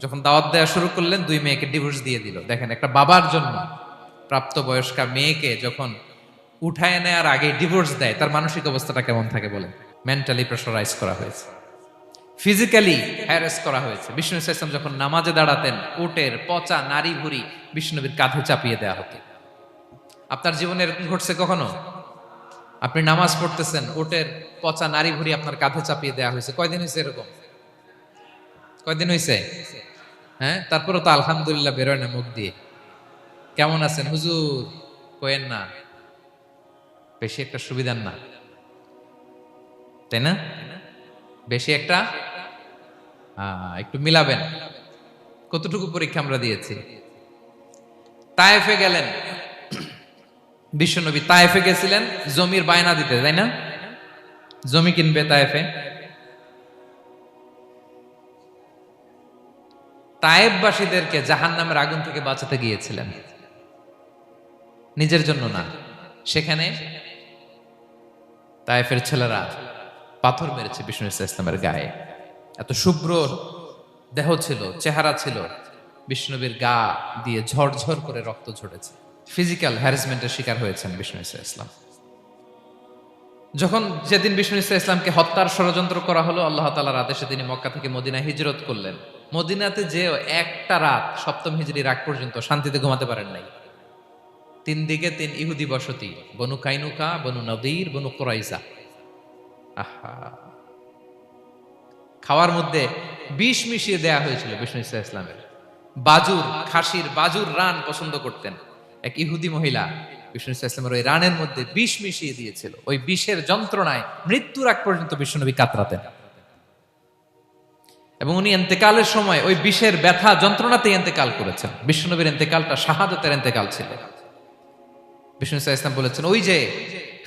যখন দাওয়াত দেওয়া শুরু করলেন 2 মেয়েকে ডিভোর্স দিয়ে দিল। দেখেন একটা বাবার জন্য প্রাপ্তবয়স্কা মেয়েকে যখন উঠায় নেয়ার আগে ডিভোর্স দেয়, তার মানসিক অবস্থাটা কেমন থাকে বলেন? মেন্টালি প্রেসারাইজ করা হয়েছে, ফিজিক্যালি হ্যারাস করা হয়েছে। বিষ্ণু ইসলাম যখন নামাজে দাঁড়াতেন, উটের পচা নারী ভুড়ি বিষ্ণুনবীর কাঁধে চাপিয়ে দেওয়া হতো। আপনার জীবনে এরকম ঘটছে কখনো? আপনি নামাজ পড়তেছেন, উটের পচা নারী ভুড়ি আপনার কাঁধে চাপিয়ে দেওয়া হয়েছে। কয়দিন হয়েছে এরকম? কয়দিন হয়েছে? হ্যাঁ, তারপরেও তো আলহামদুলিল্লাহ বেরোয় না মুখ দিয়ে। কেমন আছেন হুজুর কোয়েন না, বেশি একটা সুবিধার না, তাই না? বেশি একটা একটু মিলাবেন। কতটুকু পরীক্ষা আমরা দিয়েছি। তায়েফে গেলেন বিশ্বনবী, তায়েফে গেছিলেন জমির বায়না দিতে, তাই না? জমি কিনবে তায়েফে। তায়েফবাসীদেরকে জাহান্নামের আগুন থেকে বাঁচাতে গিয়েছিলেন, নিজের জন্য না। সেখানে তায়েফের ছেলেরা পাথর মেরেছে বিষ্ণু ইসলামের গায়ে। এত শুভ্র দেহ ছিল, চেহারা ছিল, বিষ্ণুবীর গা দিয়ে ঝরঝর করে রক্ত ঝরেছে। ফিজিক্যাল হ্যারাসমেন্টের শিকার হয়েছেন বিষ্ণু ইসলাম। যখন যেদিন বিষ্ণু ইসলামকে হত্যার ষড়যন্ত্র করা হলো, আল্লাহ তাআলার আদেশে তিনি মক্কা থেকে মদিনায় হিজরত করলেন। মদিনাতে যে একটা রাত, 7ম হিজরির আগ পর্যন্ত শান্তিতে ঘুমাতে পারেন নাই। 3 দিকে 3 ইহুদি বসতি, বনু কাইনুকা, বনু নদীর, বনু কুরাইজা। আহা, খাওয়ার মধ্যে বিষ মিশিয়ে দেয়া হয়েছিল বিষ্ণু ইসলামের। বাজুর, খাসির বাজুর রান পছন্দ করতেন। এক ইহুদি মহিলা বিষ্ণু ইসলামের ওই রানের মধ্যে বিষ মিশিয়ে দিয়েছিল। ওই বিষের যন্ত্রণায় মৃত্যুর আগ পর্যন্ত বিষ্ণুনবী কাতরাতেন। এবং উনি ইন্তেকালের সময় ওই বিষের ব্যথা যন্ত্রণাতে ইন্তেকাল করেছেন। বিষ্ণুনবীর ইন্তেকালটা শাহাদাতের ইন্তেকাল ছিল। বিষ্ণু ইসলাম বলেছেন, ওই যে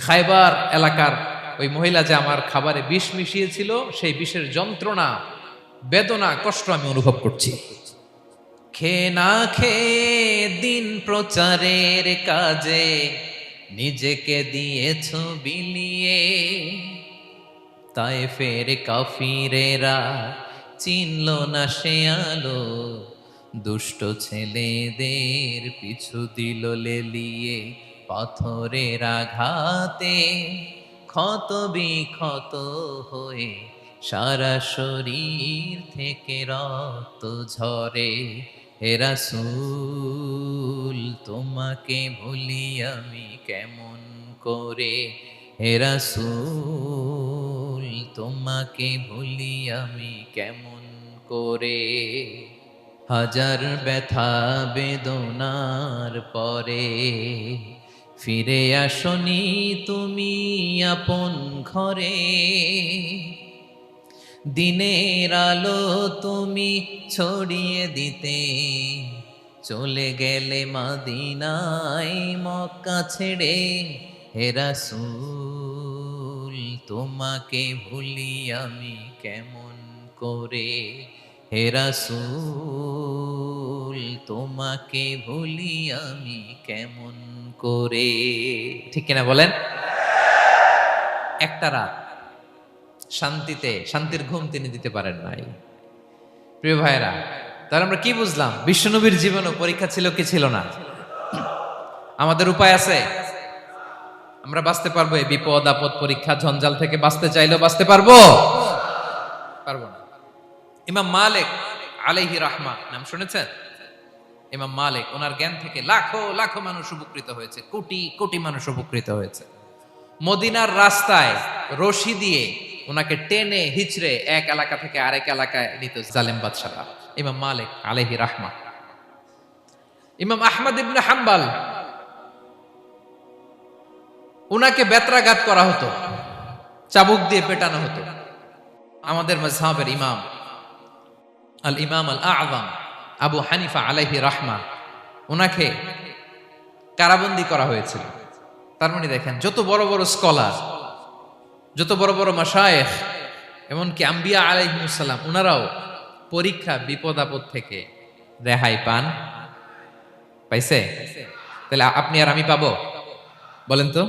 খায়বার এলাকার ওই মহিলা যে আমার খাবারে বিষ মিশিয়েছিল, সেই বিষের যন্ত্রণা, বেদনা, কষ্ট আমি অনুভব করছি। খেয়ে না খেয়ে দিন প্রচারের কাজে নিজেকে দিয়েছ বিলিয়ে, তায়েফের কাফিরেরা চিনল না সে আলো, দুষ্ট ছেলেদের পিছু দিল লেলিয়ে, পাথরের আঘাতে ক্ষত বিক্ষত হয়ে সারা শরীর থেকে রক্ত ঝরে। হে রাসূল তোমাকে ভুলি আমি কেমন করে, হে রাসূল তোমাকে ভুলি আমি কেমন করে। হাজার ব্যথা বেদনার পরে ফিরে আসনি তুমি আপন ঘরে। দিনের আলো তুমি ছড়িয়ে দিতে চলে গেলে মদিনায় মক্কা ছেড়ে। হে রাসূল তোমাকে ভুলি আমি কেমন করে। হে রাসূল তোমাকে ভুলি আমি কেমন করে। ঠিক কিনা বলেন? একটা রাত শান্তির ঘুম তিনি দিতে পারেন নাই। প্রিয় ভাইরা, তাহলে আমরা কি বুঝলাম? বিশ্বনবীর জীবনও পরীক্ষা ছিল কি ছিল না? আমাদের উপায় আছে? আমরা বাঁচতে পারবো এই বিপদ আপদ পরীক্ষা ঝঞ্ঝাল থেকে? বাঁচতে চাইলেও বাঁচতে পারবো? পারবো না। ইমাম মালিক আলাইহি রাহমা নাম শুনেছেন? ইমাম মালিক, ওনার জ্ঞান থেকে লাখো লাখো মানুষ উপকৃত হয়েছে, কোটি কোটি মানুষ উপকৃত হয়েছে। মদিনার রাস্তায় রশি দিয়ে ওনাকে টেনে হিচড়ে এক এলাকা থেকে আরেক এলাকায় নিত জালেম বাদশারা। ইমাম মালিক আলাইহি রাহমা। ইমাম আহমদ ইবনে হাম্বল, উনাকে বেত্রাঘাত করা হতো, চাবুক দিয়ে পেটানো হতো। আমাদের মাযহাবের ইমাম আল ইমাম আল আযম আবু হানিফা আলাইহি রাহমা, উনাকে কারাবন্দী করা হয়েছিল। তার মানে দেখেন, যত বড় বড় স্কলার, যত বড় বড় মাশায়েখ, এমনকি আম্বিয়া আলাইহিমুস সালাম, উনারাও পরীক্ষা বিপদ আপদ থেকে রেহাই পান। পাইছে? তাহলে আপনি আর আমি পাবো? বলেন তো।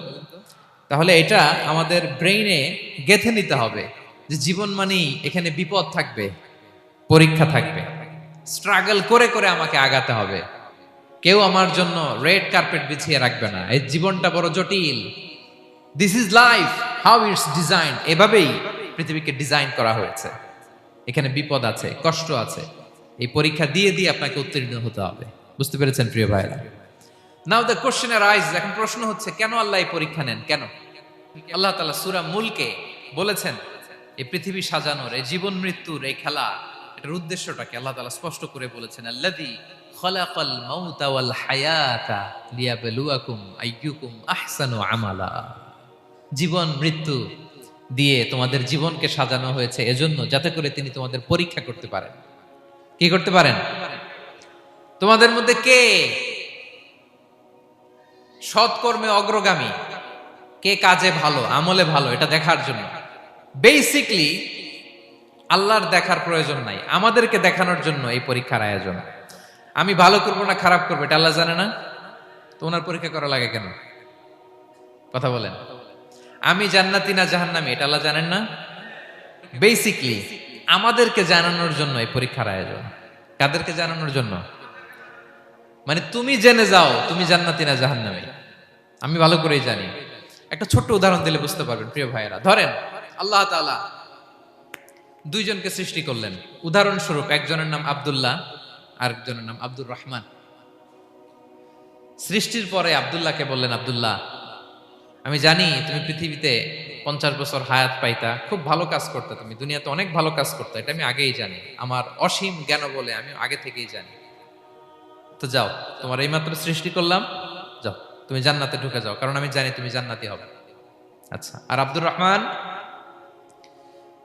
তাহলে এটা আমাদের ব্রেইনে গেঁথে নিতে হবে যে জীবন মানেই এখানে বিপদ থাকবে, পরীক্ষা থাকবে, স্ট্রাগল করে করে আমাকে আগাতে হবে। কেউ আমার জন্য রেড কার্পেট বিছিয়ে রাখবে না। এই জীবনটা বড় জটিল। This is life, how it's design. এভাবেই পৃথিবীকে ডিজাইন করা হয়েছে। এখানে বিপদ আছে, কষ্ট আছে। এই পরীক্ষা দিয়ে দিয়ে আপনাকে উত্তীর্ণ হতে হবে। বুঝতে পেরেছেন প্রিয় ভাইরা? নাও দ্য কোশ্চেন অ্যারাইজ, এখন প্রশ্ন হচ্ছে, কেন আল্লাহ এই পরীক্ষা নেন? কেন? আল্লাহ তাআলা সূরা মুলকে বলেছেন, এই পৃথিবী সাজানোর, এই জীবন মৃত্যুর এই খেলা, এটার উদ্দেশ্যটাকে আল্লাহ তাআলা স্পষ্ট করে বলেছেন। আল্লাযী খালাকাল মাউতা ওয়াল হায়াতা লিয়াবলুয়াকুম আইয়ুকুম আহসানু আমালা। জীবন মৃত্যু দিয়ে তোমাদের জীবনকে সাজানো হয়েছে এজন্য, যাতে করে তিনি তোমাদের পরীক্ষা করতে পারেন। কি করতে পারেন? তোমাদের মধ্যে কে সৎকর্মে অগ্রগামী, কে কাজে ভালো, আমলে ভালো, এটা দেখার জন্য। বেসিকলি আল্লাহর দেখার প্রয়োজন নাই, আমাদেরকে দেখানোর জন্য এই পরীক্ষার আয়োজন। আমি ভালো করবো না খারাপ করবো এটা আল্লাহ জানে না? তো ওনার পরীক্ষা করা লাগে কেন? কথা বলেন। আমি জান্নাতি না জাহান্নামী এটা আল্লাহ জানেন না? বেসিকলি আমাদেরকে জানানোর জন্য এই পরীক্ষার আয়োজন। কাদেরকে জানানোর জন্য? মানে তুমি জেনে যাও তুমি জান্নাতি না জাহান্নামী। আমি ভালো করেই জানি। একটা ছোট্ট উদাহরণ দিলে বুঝতে পারবেন প্রিয় ভাইয়েরা। ধরেন আল্লাহ তাআলা দুইজনকে সৃষ্টি করলেন। উদাহরণস্বরূপ একজনের নাম আব্দুল্লাহ, আরেকজনের নাম আব্দুর রহমান। সৃষ্টির পরে আব্দুল্লাহকে বললেন, আব্দুল্লাহ, আমি জানি তুমি পৃথিবীতে 50 বছর হায়াত পাইতা, খুব ভালো কাজ করতে, তুমি দুনিয়াতে অনেক ভালো কাজ করতে, এটা আমি আগেই জানি। আমার অসীম জ্ঞান বলে আমি আগে থেকেই জানি। তো যাও, তোমার এইমাত্র সৃষ্টি করলাম, যাও তুমি জান্নাতে ঢুকে যাও, কারণ আমি জানি তুমি জান্নাতি হবে। আচ্ছা, আর আব্দুর রহমান,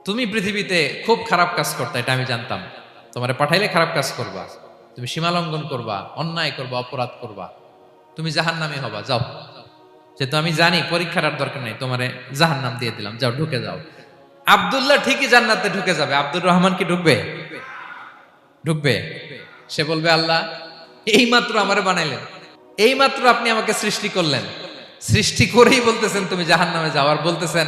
তুমি পৃথিবীতে খুব খারাপ কাজ করতে, এটা আমি জানতাম। তোমারে পাঠাইলে খারাপ কাজ করবা, তুমি সীমালঙ্ঘন করবা, অন্যায় করবা, অপরাধ করবা, তুমি জাহান্নামী হবা। যাও, যেহেতু আমি জানি পরীক্ষার আর দরকার নেই, তোমারে জাহান্নাম দিয়ে দিলাম, যাও ঢুকে যাও। আব্দুল্লাহ ঠিকই জান্নাতে ঢুকে যাবে, আব্দুর রহমান কি ঢুকবে? ঢুকবে। সে বলবে, আল্লাহ এইমাত্র আমারে বানাইলেন, এইমাত্র আপনি আমাকে সৃষ্টি করলেন, সৃষ্টি করেই বলতেছেন তুমি জাহান্নামে যাও, আর বলতেছেন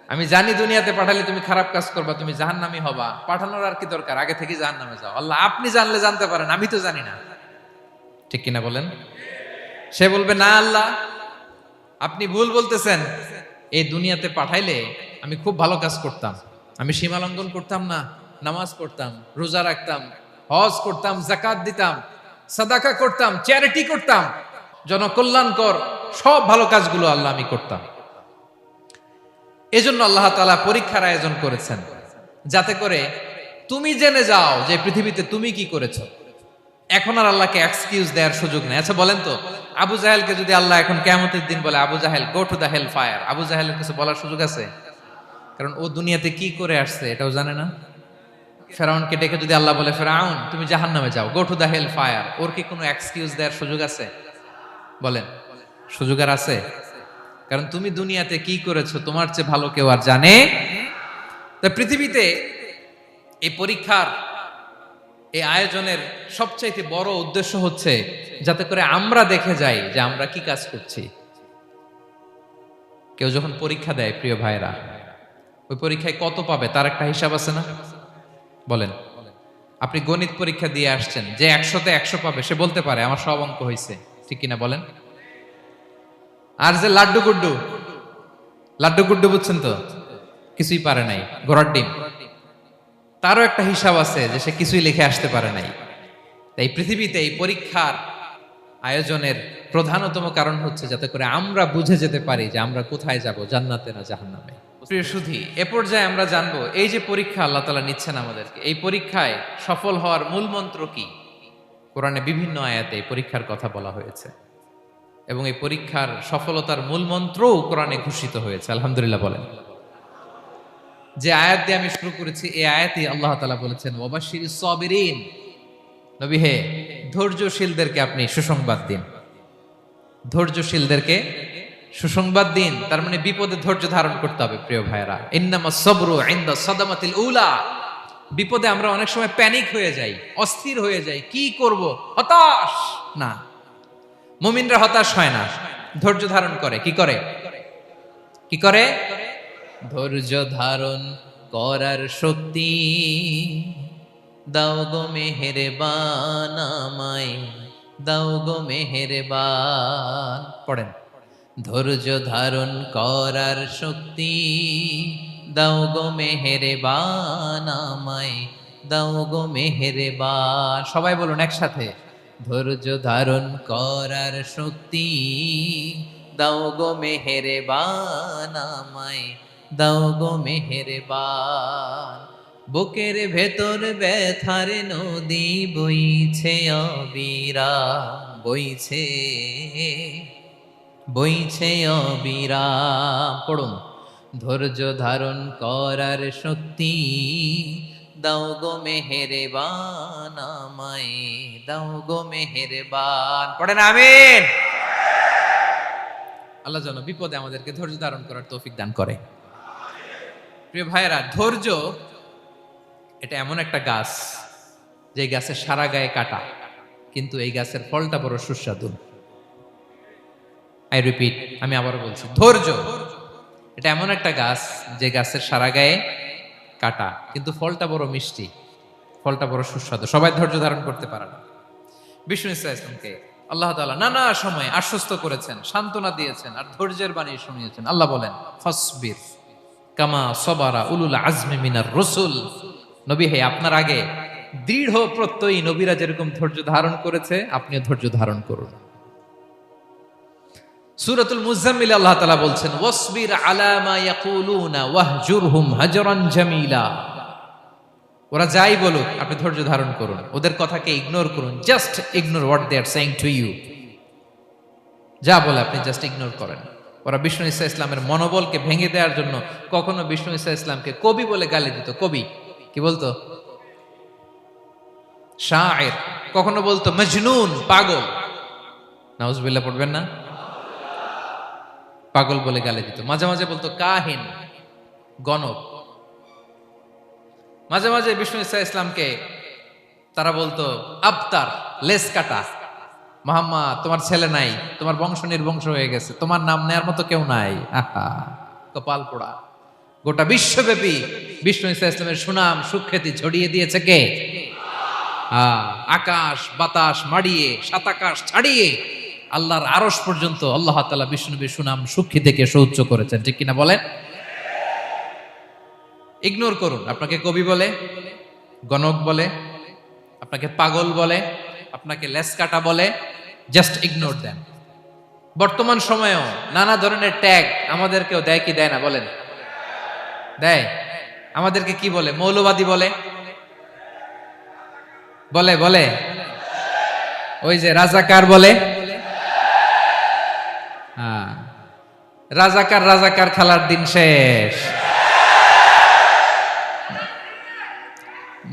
আমি জানি দুনিয়াতে পাঠালে তুমি খারাপ কাজ করবা, তুমি জাহান্নামী হবা, পাঠানোর আর কি দরকার, আগে থেকে জাহান্নামে যাও। আল্লাহ আপনি জানলে জানতে পারেন, আমি তো জানি না। ঠিক কিনা বলেন? সে বলবে, না আল্লাহ আপনি ভুল বলতেছেন, এই দুনিয়াতে পাঠাইলে আমি খুব ভালো কাজ করতাম, আমি সীমা লঙ্ঘন করতাম না, নামাজ পড়তাম, রোজা রাখতাম, হজ করতাম, যাকাত দিতাম, সাদাকা করতাম, চ্যারিটি করতাম, জনকল্যাণকর সব ভালো কাজগুলো আল্লাহ আমি করতাম। এজন্য আল্লাহ তাআলা পরীক্ষার আয়োজন করেছেন, যাতে করে তুমি জেনে যাও যে পৃথিবীতে তুমি কি করেছো। এখন আর আল্লাহকে এক্সকিউজ দেওয়ার সুযোগ নেই। আচ্ছা বলেন তো, আবু জাহেলকে যদি আল্লাহ এখন কিয়ামতের দিন বলে, Abu Jahl go to the hell fire, আবু জাহেলের কিছু বলার সুযোগ আছে? কারণ ও দুনিয়াতে কি করে আসছে এটাও জানে না। ফেরাউনকে ডেকে যদি আল্লাহ বলে, ফেরাউন তুমি জাহান্নামে যাও, go to the hell fire, ওর কি কোনো এক্সকিউজ দেওয়ার সুযোগ আছে? বলেন, সুযোগ আর আছে? কারণ তুমি দুনিয়াতে কি করেছো তোমার চেয়ে ভালো কেউ আর জানে। তা পৃথিবীতে এই পরীক্ষার এই আয়োজনের সবচাইতে বড় উদ্দেশ্য হচ্ছে যাতে করে আমরা দেখে যাই যে আমরা কি কাজ করছি। কেউ যখন পরীক্ষা দেয় প্রিয় ভাইরা, ওই পরীক্ষায় কত পাবে তার একটা হিসাব আছে না? বলেন, আপনি গণিত পরীক্ষা দিয়ে আসছেন, যে 100-তে 100 পাবে সে বলতে পারে আমার সব অঙ্ক হয়েছে, ঠিক কিনা বলেন? আর যে লাড্ডু গুড্ডু বুঝছেন তো, কিছুই পারে নাই, ঘোড়ার ডিম, তারও একটা হিসাব আছে যে সে কিছুই লিখে আসতে পারে নাই। তাই পৃথিবীতে এই পরীক্ষার আয়োজনের প্রধানতম কারণ হচ্ছে যাতে করে আমরা বুঝে যেতে পারি যে আমরা কোথায় যাব, জান্নাতে না জাহান্নামে। প্রিয় সুধী, এ পর্যায়ে আমরা জানবো এই যে পরীক্ষা আল্লাহ তাআলা নিচ্ছেন আমাদেরকে, এই পরীক্ষায় সফল হওয়ার মূল মন্ত্র কি। কোরআনে বিভিন্ন আয়াতে এই পরীক্ষার কথা বলা হয়েছে এবং এই পরীক্ষার সফলতার মূল মন্ত্রও কোরআনে ঘোষিত হয়েছে। আলহামদুলিল্লাহ বলেন। যে আয়াত দিয়ে আমি শুরু করেছি এই আয়াতে আল্লাহ তাআলা বলেছেন, ওয়াবাশশিরিস সাবিরিন, নবী হে ধৈর্যশীলদেরকে আপনি সুসংবাদ দিন। ধৈর্যশীলদেরকে সুসংবাদ দিন, তার মানে বিপদে ধৈর্য ধারণ করতে হবে। প্রিয় ভাইরা, ইন্নামাস সাবরু ইনদা সাদামাতিল উলা, বিপদে আমরা অনেক সময় প্যানিক হয়ে যাই, অস্থির হয়ে যাই, কি করব, হতাশ না। মুমিনরা হতাশ হয় না, ধৈর্য ধারণ করে। কি করে? কি করে? ধৈর্য ধারণ করার শক্তি দাও গো মেহেরবান আমায়, দাও গো মেহেরবান। পড়েন, ধৈর্য ধারণ করার শক্তি দাও গো মেহেরবান আমায়, দাও গো মেহেরবান। সবাই বলুন একসাথে, ধৈর্য ধারণ করার শক্তি দাও গো মেহেরবান আমায়, দাও গো মেহেরবান। বুকের ভেতর ব্যথার নদী বইছে অবিরাম, বইছে অবিরাম। পড়ুন, ধৈর্য ধারণ করার শক্তি দাও গো মেহেরবান আমায়, দাও গো মেহেরবান। পড়েন আমিন। আল্লাহ যেন বিপদে আমাদেরকে ধৈর্য ধারণ করার তৌফিক দান করে। প্রিয় ভাইয়েরা, ধৈর্য এটা এমন একটা গাছ যে গাছের সারা গায়ে কাটা, কিন্তু এই গাছের ফলটা বড় সুস্বাদু। আই রিপিট, আমি আবারও বলছি, ধৈর্য এটা এমন একটা গাছ যে গাছের সারা গায়ে কাটা, কিন্তু ফলটা বড় মিষ্টি, ফলটা বড় সুস্বাদু। সবাই ধৈর্য ধারণ করতে পারে না। বিষ্ণু ইসলামকে আল্লাহ তাআলা নানা সময় আশ্বস্ত করেছেন, সান্ত্বনা দিয়েছেন আর ধৈর্যের বাণী শুনিয়েছেন। আল্লাহ বলেন, ফাসবির কামা সবারা উলুল আজমি মিনার রাসূল, নবী হে আপনার আগে দৃঢ় প্রত্যয়ী নবীরা যেরকম ধৈর্য ধারণ করেছে আপনিও ধৈর্য ধারণ করুন। সূরাতুল মুজাম্মিল আল্লাহ তাআলা বলছেন, ওয়াসবির আলা মা ইয়াকুলুনা ওয়াহজুরহুম হাজরান জামিলা। ওরা যাই বলুক আপনি ধৈর্য ধারণ করুন, ওদের কথাকে ইগনোর করুন, just ignore what they are saying to you. যা বলে আপনি জাস্ট ইগনোর করেন। ওরা বিষ্ণু ঈসা ইসলামের মনোবলকে ভেঙে দেওয়ার জন্য কখনো বিষ্ণু ঈসা ইসলামকে কবি বলে গালি দিত। কবি কি বলতো? শায়ের। কখনো বলতো মজনুন, পাগল। নাউজুবিল্লাহ পড়বেন না? পাগল বলে গালি দিত। মাঝে মাঝে বলতো কাহিন, গণক। মাঝে মাঝে বিষ্ণু ঈসা ইসলামকে তারা বলতো আবতার, লেস কাটা। মুহাম্মদ তোমার ছেলে নাই, তোমার বংশ নির্বংশ হয়ে গেছে, তোমার নাম নেয়ার মতো কেউ নাই। আহা, কপাল পোড়া। গোটা বিশ্বব্যাপী বিষ্ণু ঈসা ইসলামের সুনাম সুখ্যাতি ছড়িয়ে দিয়েছে কে? আকাশ বাতাস মাড়িয়ে, সাতাকাশ ছাড়িয়ে আল্লাহর আরশ পর্যন্ত আল্লাহ তাআলা বিষ্ণুনবীর সুনাম সুখ্যাতিকে সুউচ্চ করেছেন। ঠিক কিনা বলেন? ইগনোর করুন। আপনাকে কবি বলে, গণক বলে, আপনাকে পাগল বলে, আপনাকে লেসকাটা বলে, জাস্ট ইগনোর দেন। বর্তমান সময়েও নানা ধরনের ট্যাগ আমাদেরকেও দেয় কি দেয় না বলেন? দেয়? আমাদেরকে কি বলে? মৌলবাদী বলে। বলে বলে ওই যে রাজাকার বলে। হ্যাঁ, রাজাকার রাজাকার খেলার দিন শেষ।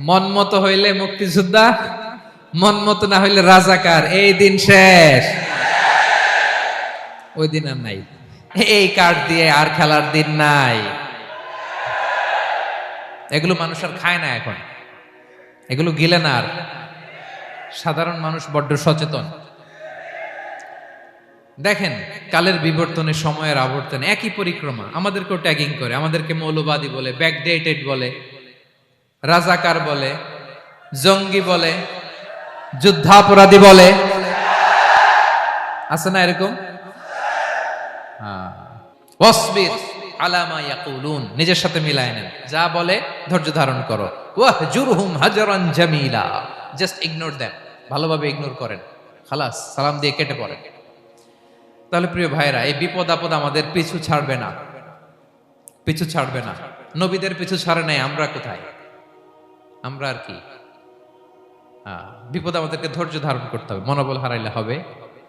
মন মতো হইলে মুক্তিযোদ্ধা, মন মতো না হইলে রাজাকার, এই দিন শেষ। ওই দিন আর নাই, এই কার্ড দিয়ে আর খেলার দিন নাই। এগুলো মানুষ আর খায় না এখন, এগুলো গিলে না আর। সাধারণ মানুষ বড্ড সচেতন। দেখেন, কালের বিবর্তনে, সময়ের আবর্তনে একই পরিক্রমা আমাদেরকেও ট্যাগিং করে। আমাদেরকে মৌলবাদী বলে, ব্যাকডেটেড বলে, রাজাকার বলে, জঙ্গি বলে, যুদ্ধাপরাধী বলে। আছে না এরকম? ওয়াসবির আলা মা ইয়াকুলুন, নিজের সাথে মিলায় নেন। যা বলে ধৈর্য ধারণ করো। ওয়াহজুরহুম হাজরান জামিলা, জাস্ট ইগনোর দেম, ভালোভাবে ইগনোর করেন, খালাস, সালাম দিয়ে কেটে পড়েন। তাহলে প্রিয় ভাইরা, এই বিপদ আপদ আমাদের পিছু ছাড়বে না, পিছু ছাড়বে না। নবীদের পিছু ছাড়ে নাই, আমরা কোথায়? আমরা আর কি? বিপদ আমাদেরকে ধৈর্য ধারণ করতে হবে, মনোবল হারাইলে হবে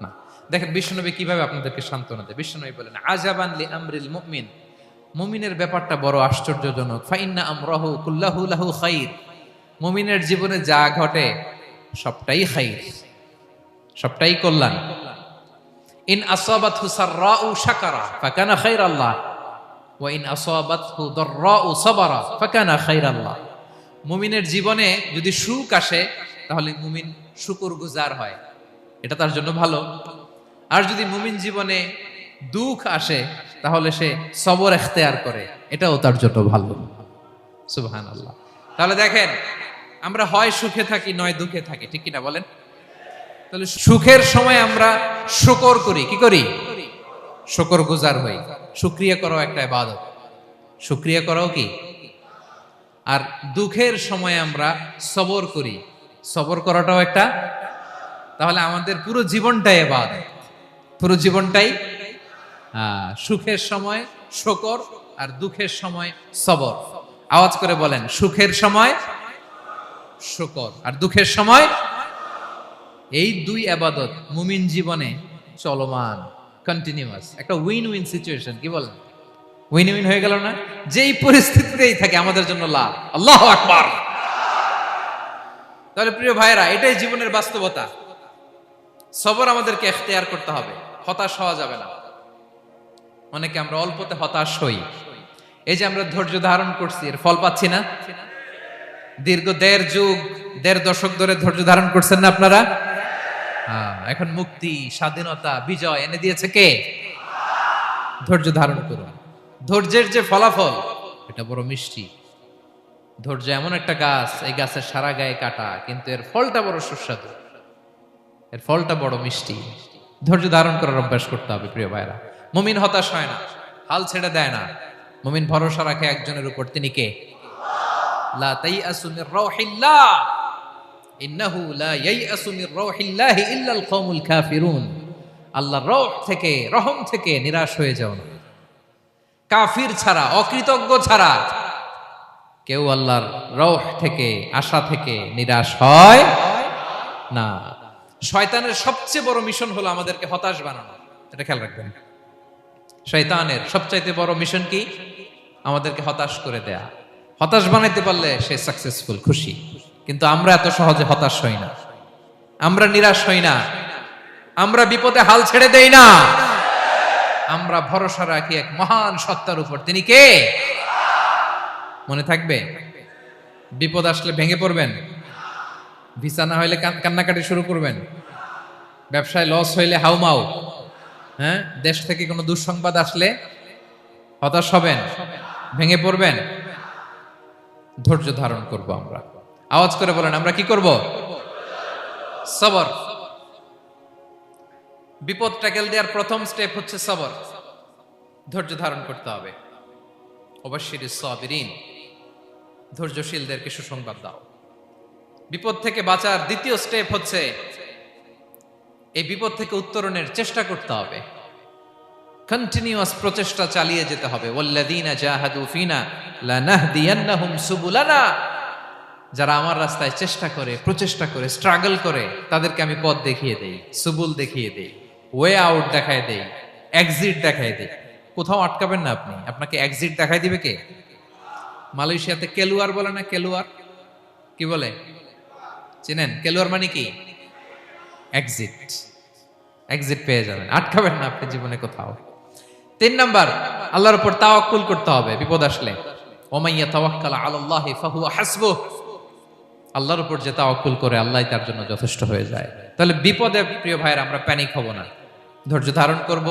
না। দেখেন বিশ্বনবী কিভাবে আপনাদেরকে সান্ত্বনা দেয়। বিশ্বনবী বলেন, আজাবান লি আমরিল মুমিন, মুমিনের ব্যাপারটা বড় আশ্চর্যজনক। ফাইন্না আমরাহু কুল্লাহু লাহু খাইর, মুমিনের জীবনে যা ঘটে সবটাই খাইর, সবটাই কল্যাণ। ইন আসাবাতহু সাররাউ শাকারা ফাকানা খাইরাল্লাহ ওয়া ইন আসাবাতহু দাররাউ সাবারা ফাকানা খাইরাল্লাহ। মুমিনের জীবনে যদি সুখ আসে তাহলে মুমিন শুকরগুজার হয়, এটা তার জন্য ভালো। আর যদি মুমিন জীবনে দুঃখ আসে তাহলে সে সবর ইখতিয়ার করে, এটাও তার জন্য ভালো। সুবহানাল্লাহ। তাহলে দেখেন, আমরা হয় সুখে থাকি নয় দুঃখে থাকি, ঠিক কিনা বলেন? তাহলে সুখের সময় আমরা শুকর করি, কি করি? শুকরগুজার হই। শুকরিয়া করাও একটা ইবাদত, শুকরিয়া করাও কি? আর দুঃখের সময় আমরা সবর করি, সবর করাটাও একটা। তাহলে আমাদের পুরো জীবনটাই ইবাদত, পুরো জীবনটাই। সুখের সময় শুকর আর দুঃখের সময় সবর। আওয়াজ করে বলেন, সুখের সময় শুকর আর দুঃখের সময়। এই দুই ইবাদত মুমিন জীবনে চলমান, কন্টিনিউয়াস, একটা উইন উইন সিচুয়েশন। কি বলেন? উইন উইন হয়ে গেল না? যেই পরিস্থিতিতেই থাকে আমাদের জন্য লাভ। আল্লাহু আকবার। তাহলে প্রিয় ভাইরা, এটাই জীবনের বাস্তবতা। সবর আমাদেরকে ইখতিয়ার করতে হবে, হতাশ হওয়া যাবে না। অনেকে আমরা অল্পতে হতাশ হই। এই যে আমরা ধৈর্য ধারণ করছি, এর ফল পাচ্ছি না। দীর্ঘ দেড় দশক ধরে ধৈর্য ধারণ করছেন না আপনারা? এখন মুক্তি, স্বাধীনতা, বিজয় এনে দিয়েছে কে? ধৈর্য ধারণ করুন। ধৈর্যের যে ফলাফল, এটা বড় মিষ্টি। ধৈর্য এমন একটা গাছ, এই গাছের সারা গায়ে কাটা, কিন্তু এর ফলটা বড় সুস্বাদু, এর ফলটা বড় মিষ্টি। ধৈর্য ধারণ করার অভ্যাস করতে হবে প্রিয় ভাইরা। মুমিন হতাশ হয় না, হাল ছেড়ে দেয় না। মুমিন ভরসা রাখে একজনের উপর, তিনি কে? লা তাইয়াসু মির রাউহিল্লাহ ইন্নাহু লা ইয়াইয়াসু মির রাউহিল্লাহি ইল্লাল কওমুল কাফিরুন। আল্লাহর রহ থেকে, রহম থেকে নিরাশ হয়ে যাও না। কাফির ছাড়া, অকৃতজ্ঞ ছাড়া কেউ আল্লাহর রহ থেকে, আশা থেকে নিরাশ হয় না। শয়তানের সবচেয়ে বড় মিশন হলো আমাদেরকে হতাশ বানানো, এটা খেয়াল রাখবেন। শয়তানের সবচাইতে বড় মিশন কি? আমাদেরকে হতাশ করে দেয়া। হতাশ বানাইতে পারলে সে সাকসেসফুল, খুশি। কিন্তু আমরা এত সহজে হতাশ হই না, আমরা নিরাশ হই না, আমরা বিপদে হাল ছেড়ে দেই না। আমরা ভরসা রাখি এক মহান সত্তার উপর, তিনি কে? মনে থাকবে, বিপদ আসলে ভেঙে পড়বেন, ভিসা না হইলে কান্নাকাটি শুরু করবেন, ব্যবসায় লস হইলে হাউমাউ, হ্যাঁ, দেশ থেকে কোনো দুঃসংবাদ আসলে হতাশ হবেন, ভেঙে পড়বেন। ধৈর্য ধারণ করব আমরা। আওয়াজ করে বলেন, আমরা কি করব? সবর। বিপদ ট্যাকেল দেওয়ার প্রথম স্টেপ হচ্ছে সবর, ধৈর্য ধারণ করতে হবে। অবশ্যই সাবিরিন, ধৈর্যশীলদেরকে সুসংবাদ দাও। বিপদ থেকে বাঁচার দ্বিতীয় স্টেপ হচ্ছে এই বিপদ থেকে উত্তরণের চেষ্টা করতে হবে। কন্টিনিউয়াস প্রচেষ্টা চালিয়ে যেতে হবে। ওয়াল্লাযীনা জাহাদু ফিনা লানাহদিয়ান্নাহুম সুবুলানা, যারা আমার রাস্তায় চেষ্টা করে, প্রচেষ্টা করে, স্ট্রাগল করে, তাদেরকে আমি পথ দেখিয়ে দেই, সুবুল দেখিয়ে দেই, ওয়ে আউট দেখায় দেই, এক্সিট দেখায় দেই। কোথাও আটকাবেন না আপনি, আপনাকে এক্সিট দেখায় দিবে কে? মালয়েশিয়াতে কেলুয়ার বলে না, কেলুয়ার কি বলে চেনেন? কেলুয়ার মানে কি? এক্সিট। এক্সিট পেয়ে যাবেন, আটকাবেন না আপনি জীবনে কোথাও। 3 নাম্বার, আল্লাহর উপর তাওয়াক্কুল করতে হবে বিপদ আসলে। ওমাইয়া তাওয়াক্কাল আলাল্লাহি ফাহুয়া হাসবুহ, আল্লাহর উপর যে তাওয়াক্কুল করে আল্লাহই তার জন্য যথেষ্ট হয়ে যায়। তাহলে বিপদে প্রিয় ভাইরা আমরা প্যানিক হব না, ধৈর্য ধারণ করব,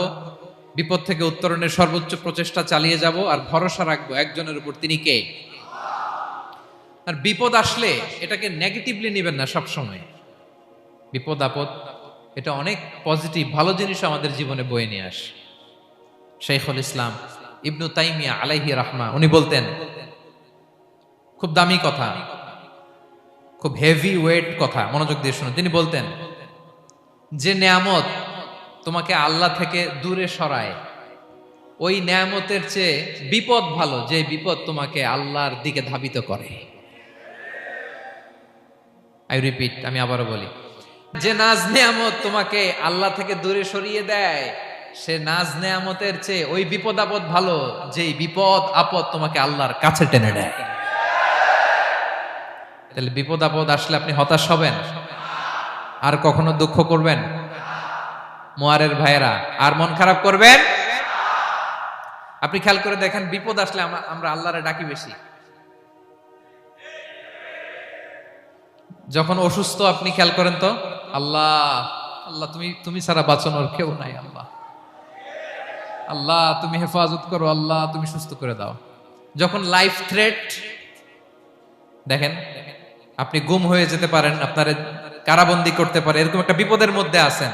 বিপদ থেকে উত্তরণের সর্বোচ্চ প্রচেষ্টা চালিয়ে যাব, আর ভরসা রাখবো একজনের উপর, তিনি কে? আর বিপদ আসলে এটাকে নেগেটিভলি নেবেন না সব সময়। বিপদ আপদ এটা অনেক পজিটিভ ভালো জিনিস আমাদের জীবনে বয়ে নিয়ে আসে। শাইখুল ইসলাম ইবনু তাইমিয়া আলাইহি রাহমা উনি বলতেন, খুব দামি কথা, খুব হেভি ওয়েট কথা, মনোযোগ দিয়ে শুনুন। তিনি বলতেন, যে নেয়ামত তোমাকে আল্লাহ থেকে দূরে সরায়, ওই নেয়ামতের চেয়ে বিপদ ভালো যে বিপদ তোমাকে আল্লাহর দিকে ধাবিত করে। আই রিপিট, আমি আবারও বলি, যে নাজ নেয়ামত তোমাকে আল্লাহ থেকে দূরে সরিয়ে দেয়, সে নাজ নেয়ামতের চেয়ে ওই বিপদ আপদ ভালো যে বিপদ আপদ তোমাকে আল্লাহর কাছে টেনে নেয়। তাহলে বিপদ আপদ আসলে আপনি হতাশ হবেন? আর কখনো দুঃখ করবেন? মোয়ারের ভাইয়েরা, আর মন খারাপ করবেন? আপনি খেয়াল করে দেখেন, বিপদ আসলে আমরা আল্লাহরে ডাকি বেশি। যখন অসুস্থ আপনি খেয়াল করেন তো, আল্লাহ আল্লাহ তুমি ছাড়া বাঁচানোর কেউ নাই, আল্লাহ আল্লাহ তুমি হেফাজত করো, আল্লাহ তুমি সুস্থ করে দাও। যখন লাইফ থ্রেট, দেখেন আপনি গুম হয়ে যেতে পারেন, আপনার কারাবন্দি করতে পারে, এরকম একটা বিপদের মধ্যে আছেন,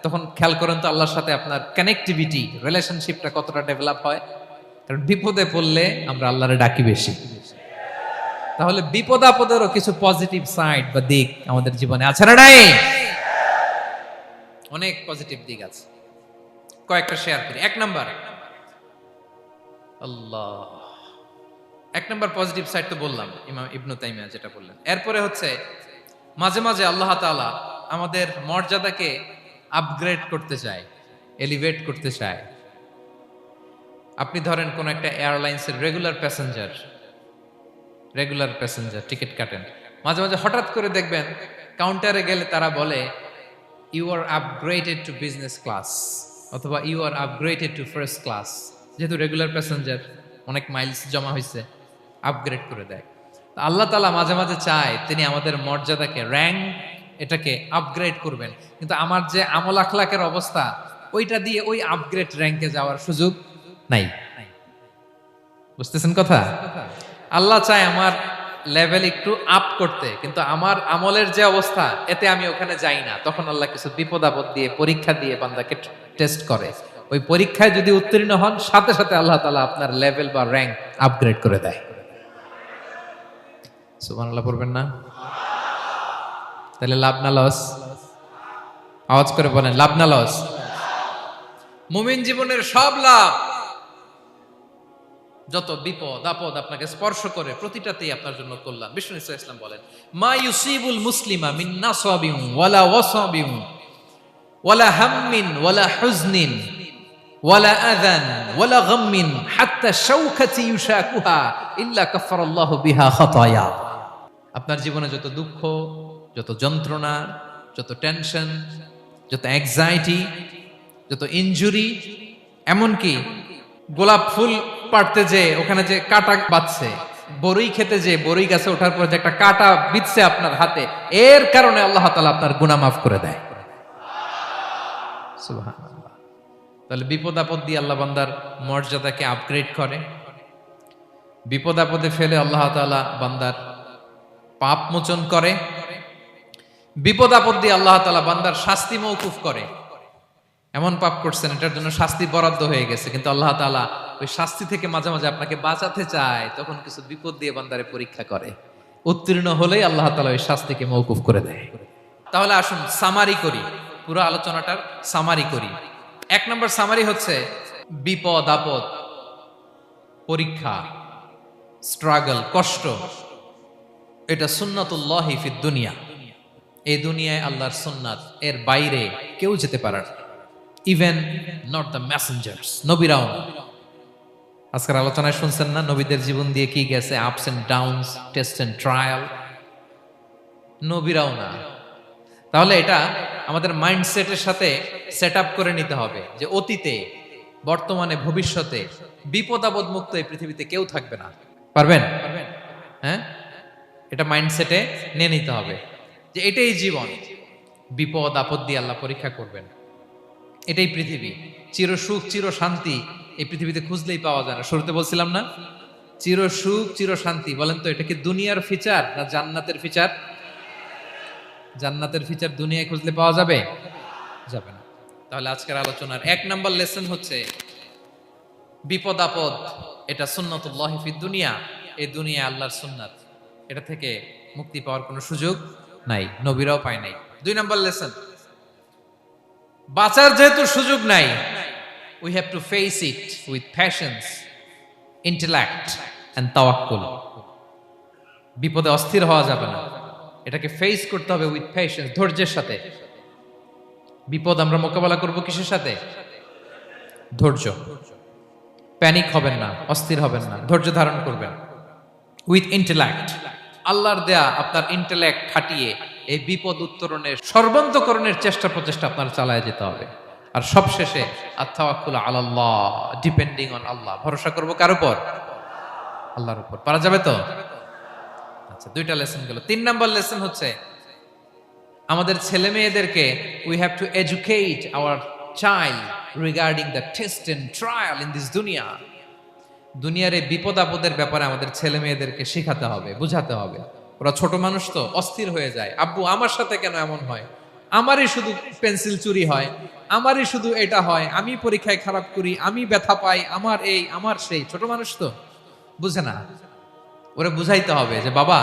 তখন খেয়াল করেন তো আল্লাহর সাথে আপনার কানেক্টিভিটি, রিলেশনশিপটা কতটা ডেভেলপ হয়। কারণ বিপদে পড়লে আমরা আল্লাহরে ডাকি বেশি। তাহলে বিপদ আপদেরও কিছু পজিটিভ সাইড বা দিক আমাদের জীবনে আছে না নাই? অনেক পজিটিভ দিক আছে, কয়েকটা শেয়ার করি। 1 নাম্বার, আল্লাহ 1 নাম্বার পজিটিভ সাইড তো বললাম, ইমাম ইবনু তাইমিয়া যেটা বললেন। এরপরে হচ্ছে মাঝে মাঝে আল্লাহ তাআলা আমাদের মর্যাদাকে আপগ্রেড করতে চায়, এলিভেট করতে চায়। আপনি ধরেন কোন একটা এয়ারলাইন্সের রেগুলার প্যাসেঞ্জার টিকিট কাটেন, মাঝে মাঝে হঠাৎ করে দেখবেন কাউন্টারে গেলে তারা বলে you are upgraded to business class, অথবা you are upgraded to first class. যেহেতু রেগুলার প্যাসেঞ্জার, অনেক মাইলস জমা হয়েছে, আপগ্রেড করে দেয়। আল্লাহ তাআলা মাঝে মাঝে চায় তিনি আমাদের মর্যাদাকে, র্যাঙ্ক এটাকে আপগ্রেড করবেন, কিন্তু আমার যে আমল আখলাকের অবস্থা, ওইটা দিয়ে ওই আপগ্রেড র্যাঙ্কে যাওয়ার সুযোগ নাই। বুঝতেছেন কথা? আল্লাহ চায় আমার লেভেল একটু আপ করতে, কিন্তু আমার আমলের যে অবস্থা, এতে আমি ওখানে যাই না। তখন আল্লাহ কিছু বিপদ আপদ দিয়ে, পরীক্ষা দিয়ে বান্দাকে টেস্ট করে। ওই পরীক্ষায় যদি উত্তীর্ণ হন, সাথে সাথে আল্লাহ তাআলা আপনার লেভেল বা র্যাঙ্ক আপগ্রেড করে দেয়। সুবহানাল্লাহ পড়বেন না? তাহলে লাভ না লস? আওয়াজ করে বলেন, লাভ না লস? মুমিন জীবনের সব লাভ। যত বিপদ আপদ আপনাকে স্পর্শ করে, প্রতিটাতেই আপনার জন্য কল্যাণ। বিষ্ণু ইসলাম বলেন, মা ইউসিবুল মুসলিমা মিন নাসাবিন ওয়ালা ওয়াসাবিন ওয়ালা হাম্মিন ওয়ালা হুজনিন ওয়ালা আযান ওয়ালা গাম্মিন হাত্তা শাওকাতি ইউশাকুহা ইল্লা কাফফারাল্লাহু বিহা খাতায়া। আপনার জীবনে যত দুঃখ, যত যন্ত্রণা, যত টেনশন, যত অ্যাংজাইটি, যত ইনজুরি, এমনকি গোলাপ ফুল পাড়তে যে ওখানে যে কাঁটা বাঁধছে, বড়ই খেতে যে বড়ই গাছে ওঠার পর যে একটা কাঁটা বিঁধছে আপনার হাতে, এর কারণে আল্লাহ তাআলা আপনার গুনাহ মাফ করে দেয়। সুবহানাল্লাহ। তাহলে বিপদ আপদ দিয়ে আল্লাহ বান্দার মর্যাদাকে আপগ্রেড করে। বিপদ আপদে ফেলে আল্লাহ তাআলা বান্দার পাপ মোচন করে। বিপদ আপদ দিয়ে আল্লাহ তাআলা বান্দার শাস্তি মওকুফ করে। এমন পাপ করছেন, এটার জন্য শাস্তি বরাদ্দ হয়ে গেছে, কিন্তু আল্লাহ তাআলা ওই শাস্তি থেকে মাঝে মাঝে আপনাকে বাঁচাতে চায়, তখন কিছু বিপদ দিয়ে বান্দারে পরীক্ষা করে। উত্তীর্ণ হলেই আল্লাহ তাআলা ওই শাস্তিকে মওকুফ করে দেয়। তাহলে আসুন সামারি করি, পুরো আলোচনাটার সামারি করি। 1 নম্বর সামারি হচ্ছে, বিপদ আপদ, পরীক্ষা, স্ট্রাগল, কষ্ট, এটা সুন্নাতুল্লাহি ফিদ দুনিয়া। এই দুনিয়ায় আল্লাহর সুন্নাত, এর বাইরে কেউ যেতে পারে না, ইভেন নট দ্য মেসেঞ্জার্স, নবীরাও না। আজকের আলোচনায় শুনছেন না নবীদের জীবন দিয়ে কি গেছে, ups and downs, test and trial, নবীরাও না। তাহলে এটা আমাদের মাইন্ডসেটের সাথে সেট আপ করে নিতে হবে যে অতীতে, বর্তমানে, ভবিষ্যতে বিপদ আপদ মুক্ত এই পৃথিবীতে কেউ থাকবে না। পারবেন? হ্যাঁ, এটা মাইন্ডসেটে নিয়ে নিতে হবে যে এটাই জীবন, বিপদ আপদ দিয়ে আল্লাহ পরীক্ষা করবেন। এটাই পৃথিবী। চির সুখ চির শান্তি এই পৃথিবীতে খুঁজলেই পাওয়া যায় না। শুরুতে বলছিলাম না, চির সুখ চির শান্তি। বলেন তো এটা কি দুনিয়ার ফিচার না জান্নাতের ফিচার? জান্নাতের ফিচার দুনিয়ায় খুঁজলে পাওয়া যাবে? যাবে না। তাহলে আজকের আলোচনার 1 নাম্বার লেসন হচ্ছে বিপদ আপদ এটা সুন্নাতুল্লাহি ফিদ দুনিয়া। এই দুনিয়া আল্লাহর সুন্নাত, এটা থেকে মুক্তি পাওয়ার কোনো সুযোগ নাই, নবীরাও পায় নাই। 2 নাম্বার লেসন, বাঁচার যেহেতু সুযোগ নাই, we have to face it with patience, intellect and tawakkul. বিপদে অস্থির হওয়া যাবে না, এটাকে ফেস করতে হবে উইথ পেশেন্স, ধৈর্যের সাথে। বিপদ আমরা মোকাবেলা করব কিসের সাথে? ধৈর্য। প্যানিক হবেন না, অস্থির হবেন না, ধৈর্য ধারণ করবেন। উইথ ইন্টেলেক্ট, আল্লাহর দেয়া আপনার ইন্টেলেক্ট খাটিয়ে এই বিপদ উত্তরণের সর্বান্তকরণের চেষ্টা প্রচেষ্টা আপনার চালায় যেতে হবে। আর সবশেষে আত-তাওয়াক্কুল আলাল্লাহ, ডিপেন্ডিং অন আল্লাহ, ভরসা করব কার উপর? আল্লাহর উপর। পারা যাবে তো? আচ্ছা, 2টা লেসন গেল। 3 নাম্বার লেসন হচ্ছে আমাদের ছেলে মেয়েদেরকে we have to educate our child regarding the test and trial in this দুনিয়া। দুনিয়ার এই বিপদ আপদের ব্যাপারে আমাদের ছেলে মেয়েদেরকে শেখাতে হবে, বুঝাতে হবে। ওরা ছোট মানুষ তো, অস্থির হয়ে যায়। আব্বু আমার সাথে কেন এমন হয়? আমারই শুধু পেন্সিল চুরি হয়, আমারই শুধু এটা হয়, আমি পরীক্ষায় খারাপ করি, আমি ব্যথা পাই, আমার এই আমার সেই। ছোট মানুষ তো বুঝে না। ওরা বুঝাইতে হবে যে বাবা,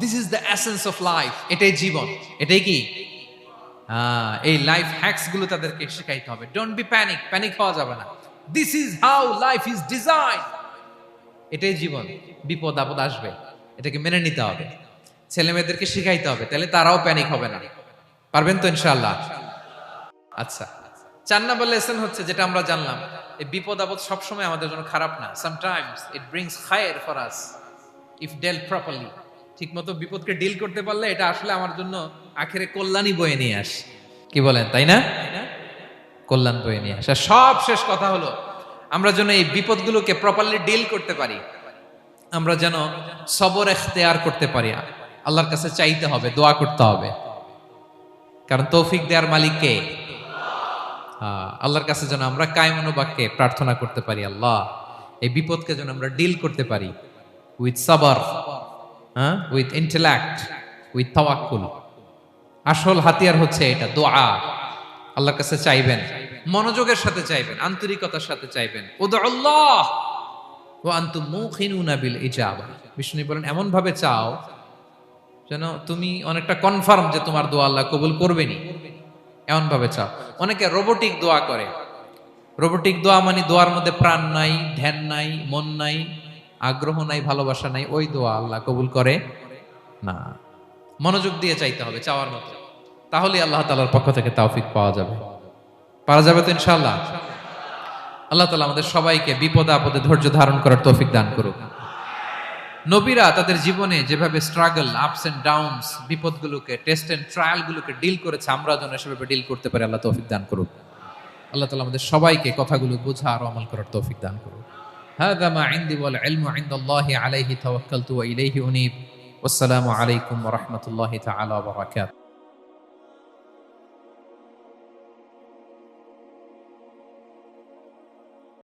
this is the essence of life, এটাই জীবন। এটাই কি এই লাইফ হ্যাকস গুলো তাদেরকে শেখাইতে হবে। ডোন্ট বি প্যানিক, প্যানিক হওয়া যাবে না। This is how life is design, এটাই জীবন। বিপদ আপদ আসবে, এটাকে মেনে নিতে হবে, ছেলে মেয়েদেরকে শিখাইতে হবে, তাহলে তারাও প্যানিক হবে না। পারবেন তো ইনশাআল্লাহ? আচ্ছা, 4 নাম্বার লেসন হচ্ছে যেটা আমরা জানলাম, এই বিপদ আপদ সবসময় আমাদের জন্য খারাপ না। সামটাইমস ইট ব্রিংস খায়ের for us if dealt properly. ঠিক মতো বিপদকে ডিল করতে পারলে এটা আসলে আমার জন্য আখেরে কল্যাণই বয়ে নিয়ে আসে। কি বলেন, তাই না? কল্যাণ বয়ে নিয়ে আসে। সব শেষ কথা হলো আমরা যেন এই বিপদগুলোকে প্রপারলি ডিল করতে পারি, আমরা যেন সবর ইখতিয়ার করতে পারি। আল্লাহর কাছে চাইতে হবে, দোয়া করতে হবে, কারণ তৌফিক দেওয়ার মালিক কে? আল্লাহর কাছে যেন আমরা কায়মনোবাক্যে প্রার্থনা করতে পারি, আল্লাহ এই বিপদকে যেন আমরা ডিল করতে পারি উইথ সাবর, উইথ ইন্টেলেক্ট, উইথ তাওয়াক্কুল। আসল হাতিয়ার হচ্ছে এটা, দোয়া। আল্লাহর কাছে চাইবেন, মনোযোগের সাথে চাইবেন, আন্তরিকতার সাথে চাইবেন। উদউল্লাহ ওয়া আনতুম মুখিনুনা বিল ইজাবা। বিষ্ণু বলেন এমন ভাবে চাও যেন তুমি অনেকটা কনফার্ম যে তোমার দোয়া আল্লাহ কবুল করবেনই, এমন ভাবে চাও। অনেকে রোবোটিক দোয়া করে। রোবোটিক দোয়া মানে দোয়ার মধ্যে প্রাণ নাই, ধ্যান নাই, মন নাই, আগ্রহ নাই, ভালোবাসা নাই। ওই দোয়া আল্লাহ কবুল করে না। মনোযোগ দিয়ে চাইতে হবে চাওয়ার মতো, তাহলে আল্লাহ তাআলার পক্ষ থেকে তৌফিক পাওয়া যাবে। পারা যাবে তো ইনশাআল্লাহ? আল্লাহ তাআলা আমাদের সবাইকে বিপদে আপদে ধৈর্য ধারণ করার তৌফিক দান করুক। নবীরা তাদের জীবনে যেভাবে স্ট্রাগল, আপস এন্ড ডাউনস, বিপদগুলোকে, টেস্ট এন্ড ট্রায়ালগুলোকে ডিল করেছে, আমরা যেন সেভাবে ডিল করতে পারি। আল্লাহ তৌফিক দান করুক। আল্লাহ তাআলা আমাদের সবাইকে কথাগুলো বোঝা আর আমল করার তৌফিক দান করুক। হাযা মা ইনদি ওয়াল ইলমু ইনদাল্লাহি আলাইহি তাওয়াক্কালতু ওয়া ইলাইহি উনীব। ওয়াসসালামু আলাইকুম ওয়া রাহমাতুল্লাহি তাআলা ওয়া বারাকাতুহু।